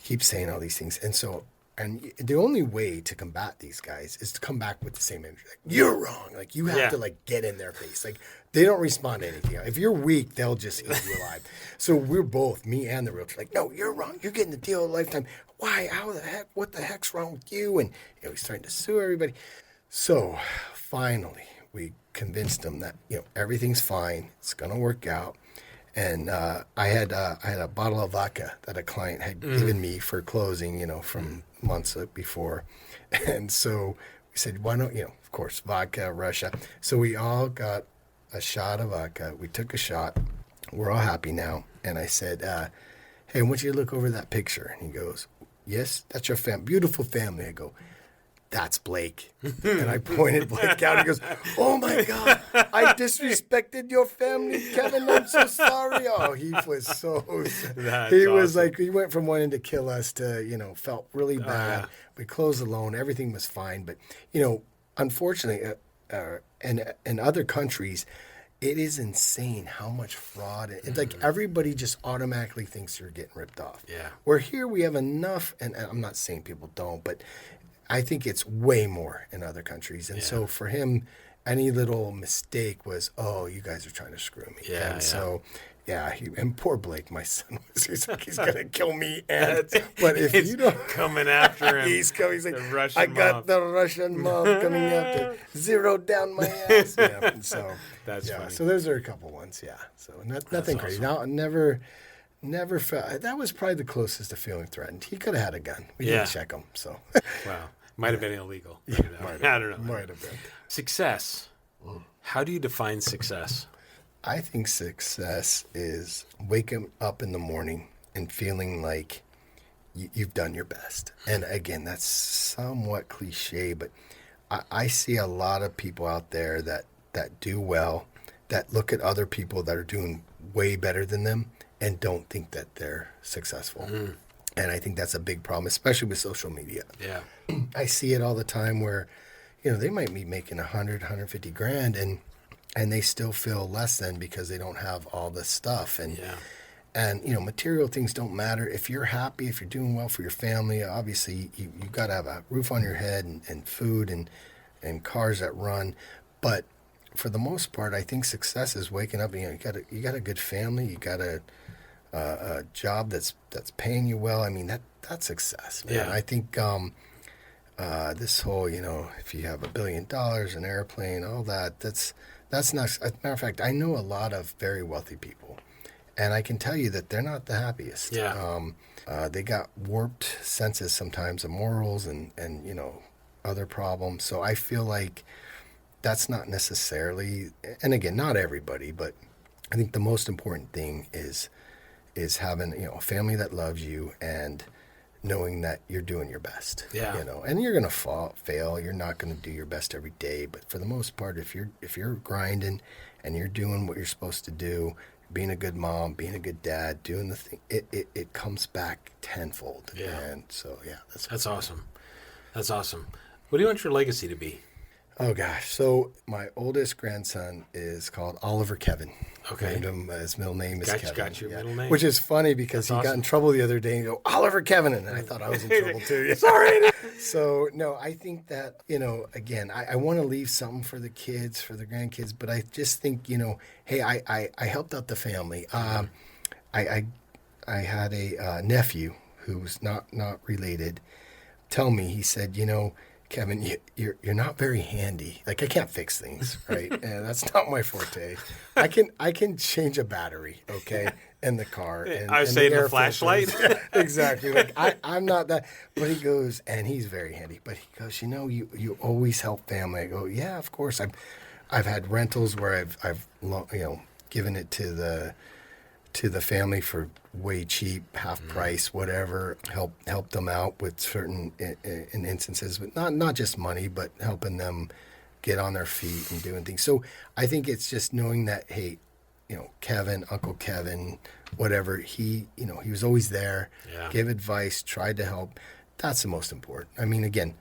keeps saying all these things. And so, and the only way to combat these guys is to come back with the same energy. Like, you're wrong. Like, you have to, like, get in their face. Like, they don't respond to anything. If you're weak, they'll just eat you alive. So we're both, me and the realtor, like, no, you're wrong. You're getting the deal of a lifetime. Why? How the heck? What the heck's wrong with you? And, he's trying to sue everybody. So finally, we convinced him that, everything's fine. It's going to work out. And I had a bottle of vodka that a client had given me for closing, from months before. And so we said, why don't, of course, vodka, Russia. So we all got a shot of vodka. We took a shot. We're all happy now. And I said, hey, I want you to look over that picture. And he goes, yes, that's your beautiful family. I go, that's Blake. And I pointed Blake out. He goes, oh my God, I disrespected your family, Kevin. I'm so sorry. Oh, he was so sad. He was awesome. Like, he went from wanting to kill us to, felt really bad. We closed the loan. Everything was fine. But, unfortunately, in other countries, it is insane how much fraud. It's like everybody just automatically thinks you're getting ripped off. Yeah. Where here we have enough, and I'm not saying people don't, but I think it's way more in other countries. And so for him, any little mistake was, oh, you guys are trying to screw me. Yeah, and so, and poor Blake, my son, he's like, he's going to kill me. But if you don't. Coming after him. He's like, I got the Russian mob coming after 0 down my ass. And so, that's funny. So those are a couple ones. Yeah. So nothing crazy. Now, never felt, that was probably the closest to feeling threatened. He could have had a gun. We didn't check him. So. Wow. Might have been illegal. Yeah, I don't know. Might have been. Success. How do you define success? I think success is waking up in the morning and feeling like you've done your best. And again, that's somewhat cliche, but I see a lot of people out there that do well, that look at other people that are doing way better than them and don't think that they're successful. And I think that's a big problem, especially with social media. Yeah. I see it all the time where, they might be making 100, 150 grand and they still feel less than because they don't have all this stuff. And material things don't matter. If you're happy, if you're doing well for your family, obviously you've got to have a roof on your head and food and cars that run. But for the most part, I think success is waking up. You got a good family. You got a job that's paying you well. I mean, that's success, man. Yeah. I think this whole, if you have $1 billion, an airplane, all that's not, as a matter of fact, I know a lot of very wealthy people, and I can tell you that they're not the happiest. Yeah. They got warped senses sometimes of morals and other problems. So I feel like that's not necessarily, and again, not everybody, but I think the most important thing is having, a family that loves you and knowing that you're doing your best. Yeah. And you're going to fail. You're not going to do your best every day, but for the most part, if you're grinding and you're doing what you're supposed to do, being a good mom, being a good dad, doing the thing, it comes back tenfold. Yeah. And so, yeah, that's awesome. That's awesome. What do you want your legacy to be? Oh, gosh. So my oldest grandson is called Oliver Kevin. Okay. Named him, his middle name is Kevin. Got your middle name. Which is funny because he got in trouble the other day and go, Oliver Kevin. And I thought I was in trouble too. Sorry. So, no, I think that, again, I want to leave something for the kids, for the grandkids. But I just think, hey, I helped out the family. I had a nephew who's not related tell me, he said, Kevin, you're not very handy. Like, I can't fix things, right? And that's not my forte. I can change a battery, okay, in the car. And, I was saying the flashlight. Yeah, exactly. Like I'm not that. But he goes, and he's very handy. But he goes, you always help family. I go, yeah, of course. I've had rentals where I've given it to the family for way cheap, half price, whatever. Help them out with certain in instances, but not just money, but helping them get on their feet and doing things. So I think it's just knowing that, hey, Kevin, Uncle Kevin, whatever, he was always there, give advice, tried to help. That's the most important. I mean, again,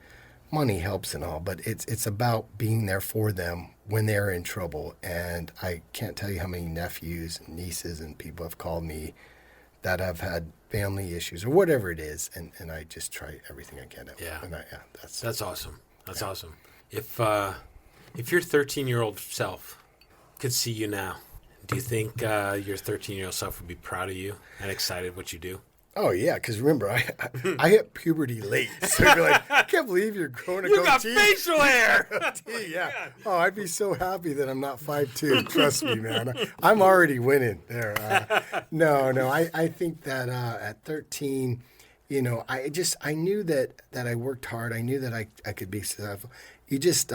money helps and all, but it's about being there for them when they're in trouble. And I can't tell you how many nephews and nieces and people have called me that have had family issues or whatever it is, and I just try everything I can to help. And that's awesome. That's awesome. If your 13-year-old self could see you now, do you think your 13-year-old self would be proud of you and excited what you do? Oh, yeah, because remember, I hit puberty late. So you'd be like, I can't believe you're growing a goatee. You got facial hair! Yeah. Oh, I'd be so happy that I'm not 5'2". Trust me, man. I'm already winning there. No, I think that at 13, I knew that I worked hard. I knew that I could be successful. You just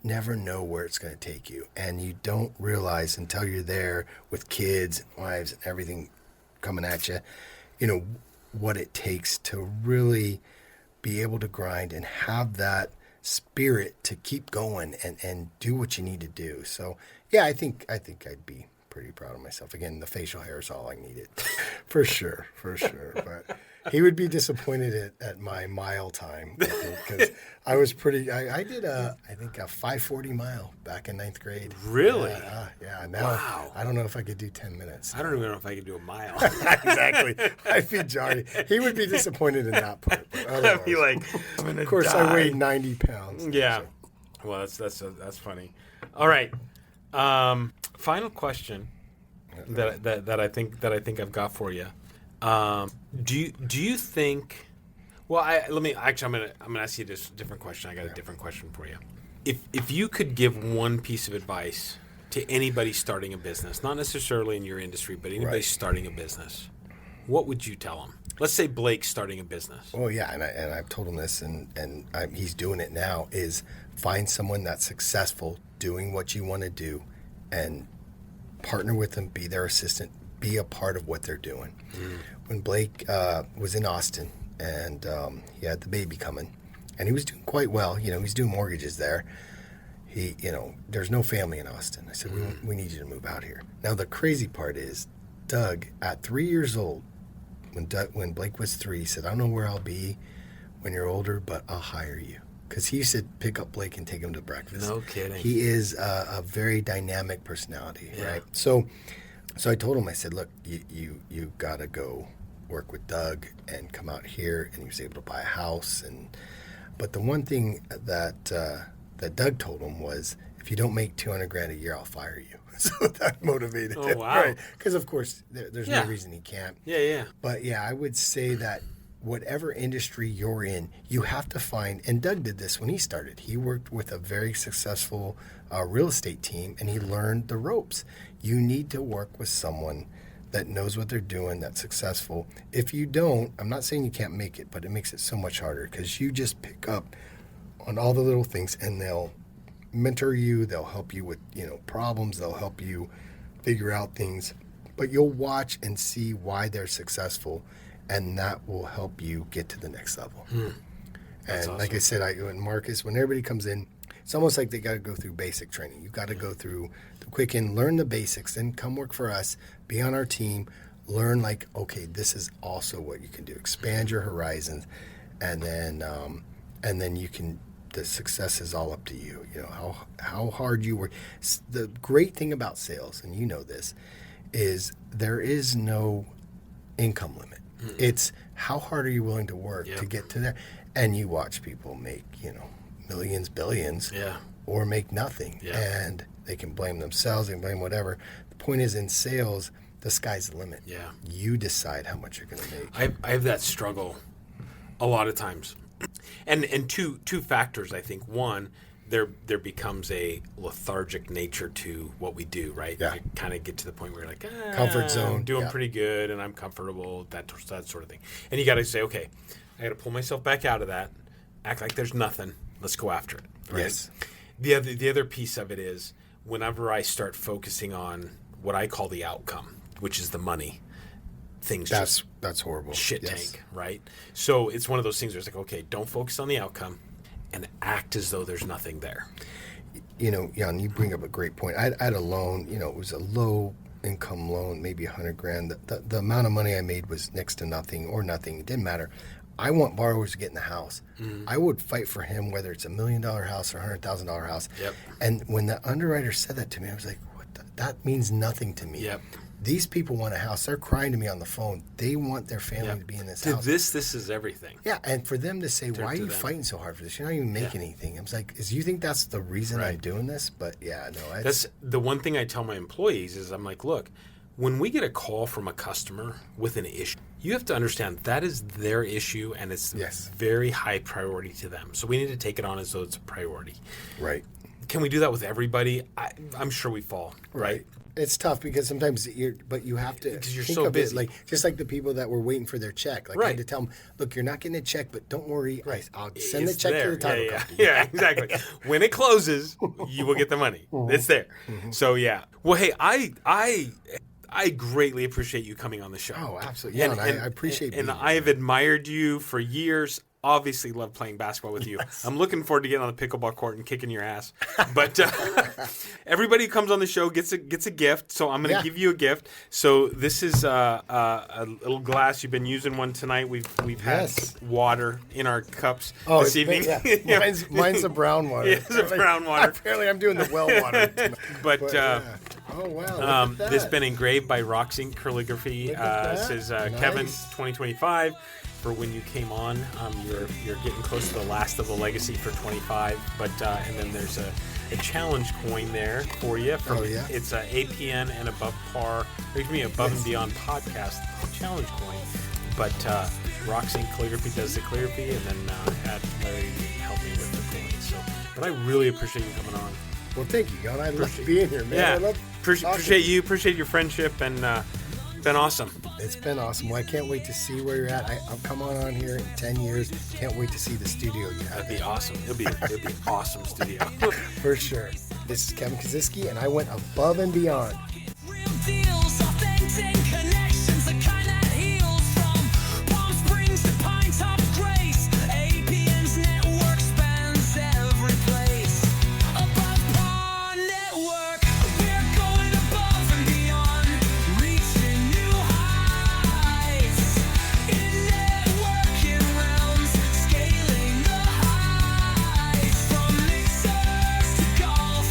never know where it's going to take you. And you don't realize until you're there with kids and wives and everything coming at you, what it takes to really be able to grind and have that spirit to keep going and do what you need to do. So, yeah, I think I'd be pretty proud of myself. Again, the facial hair is all I needed. For sure. But he would be disappointed at my mile time because I was I did I think a 5:40 mile back in 9th grade. Really? Yeah. Now, wow. I don't know if I could do 10 minutes. I don't even know if I could do a mile. Exactly. I'd be Johnny. He would be disappointed in that part. I'd be like, I'm gonna of course, die. I weighed 90 pounds. Yeah. So. Well, that's funny. All right. Final question that I think I've got for you. Do you think? Well, I'm gonna ask you this different question. I got a different question for you. If you could give one piece of advice to anybody starting a business, not necessarily in your industry, but anybody starting a business, what would you tell them? Let's say Blake's starting a business. Oh yeah, and I've told him this, and he's doing it now. Is find someone that's successful doing what you want to do, and partner with them, be their assistant, be a part of what they're doing. When Blake was in Austin and he had the baby coming, and he was doing quite well. He's doing mortgages there. There's no family in Austin. I said, we need you to move out here. Now, the crazy part is, Doug, at 3 years old, when Blake was 3, he said, I don't know where I'll be when you're older, but I'll hire you. Because he used to pick up Blake and take him to breakfast. No kidding. He is a very dynamic personality, right? So I told him, I said, look, you got to go work with Doug and come out here. And he was able to buy a house. But the one thing that Doug told him was, if you don't make $200,000 a year, I'll fire you. So that motivated him. Wow. Right? Because, of course, there's no reason he can't. Yeah. But, yeah, I would say that whatever industry you're in, you have to find, and Doug did this when he started. He worked with a very successful real estate team, and he learned the ropes. You need to work with someone that knows what they're doing, that's successful. If you don't, I'm not saying you can't make it, but it makes it so much harder because you just pick up on all the little things, and they'll mentor you, they'll help you with, problems, they'll help you figure out things, but you'll watch and see why they're successful, and that will help you get to the next level. And awesome. Like I said, when Marcus, when everybody comes in, it's almost like they got to go through basic training. You've got to go through the Quicken, learn the basics, then come work for us, be on our team, learn okay, this is also what you can do. Expand your horizons, and then you can. The success is all up to you. How hard you work. The great thing about sales, and you know this, is there is no income limit. Mm-hmm. It's how hard are you willing to work to get to there, and you watch people make millions, billions, or make nothing, and they can blame themselves, they can blame whatever. The point is, in sales, the sky's the limit. Yeah, you decide how much you're going to make. I have that struggle a lot of times. And two factors, I think. One, there becomes a lethargic nature to what we do, right? Yeah. You kind of get to the point where you're like, comfort zone. I'm doing pretty good, and I'm comfortable, that sort of thing. And you got to say, okay, I got to pull myself back out of that, act like there's nothing, let's go after it. Right? Yes. The other piece of it is whenever I start focusing on what I call the outcome, which is the money, that's horrible. Shit tank, right? So it's one of those things where it's like, okay, don't focus on the outcome and act as though there's nothing there. Jan, you bring up a great point. I had a loan, it was a low income loan, maybe $100,000. The amount of money I made was next to nothing or nothing. It didn't matter. I want borrowers to get in the house. Mm-hmm. I would fight for him, whether it's $1 million house or $100,000 house. Yep. And when the underwriter said that to me, I was like, that means nothing to me. Yep. These people want a house. They're crying to me on the phone. They want their family to be in this house. This is everything. Yeah, and for them to say, why are you fighting so hard for this? You're not even making anything. I was like, you think that's the reason I'm doing this? But yeah, no. That's the one thing I tell my employees is I'm like, look, when we get a call from a customer with an issue, you have to understand that is their issue, and it's very high priority to them. So we need to take it on as though it's a priority. Right. Can we do that with everybody? I'm sure we fall, right? It's tough because sometimes you have to because you're think so of busy. It just like the people that were waiting for their check. I had to tell them, look, you're not getting a check, but don't worry. I'll send the check to the title company. Yeah, exactly. When it closes, you will get the money. Mm-hmm. It's there. Mm-hmm. So yeah. Well, hey, I greatly appreciate you coming on the show. Oh, absolutely. Yeah, and I appreciate being and here. I have admired you for years. Obviously love playing basketball with you. Yes. I'm looking forward to getting on the pickleball court and kicking your ass. But everybody who comes on the show gets a gift, so I'm going to give you a gift. So this is a little glass. You've been using one tonight. We've had water in our cups this evening. Mine's a brown water. It's a brown water. Apparently I'm doing the well water. But oh, wow. This has been engraved by Roxy Calligraphy. Says Kevin 2025. For when you came on, you're getting close to the last of the legacy for 25. But and then there's a challenge coin there for you. It's a APN and above par. Excuse me, above and beyond podcast challenge coin. But Roxy Calligraphy does the calligraphy, and then had Larry help me with the coin. So, but I really appreciate you coming on. Well, thank you, Jon. I love being here, man. Yeah, I love appreciate you. Appreciate your friendship, and been awesome. It's been awesome. Well, I can't wait to see where you're at. I'll come on here in 10 years. Can't wait to see the studio you have. That'd be awesome. It'll be awesome studio. For sure. This is Kevin Kosisky, and I went above and beyond. Real deals, authentic connections, the kind that heals from Palm Springs to Pine Top Grace. APN's network spans every place. Above Par Network, we're going above and beyond, reaching new heights. In networking realms, scaling the heights. From mixers to golf,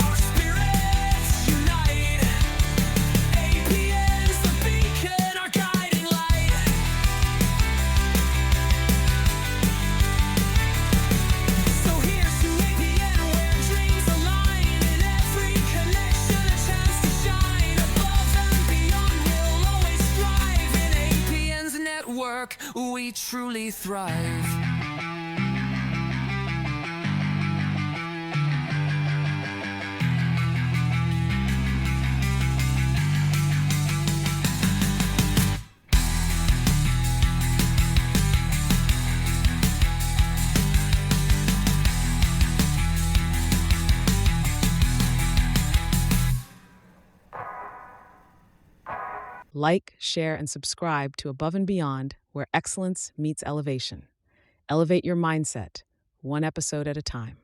our spirits unite. work, we truly thrive. Like, share, and subscribe to Above and Beyond, where excellence meets elevation. Elevate your mindset, one episode at a time.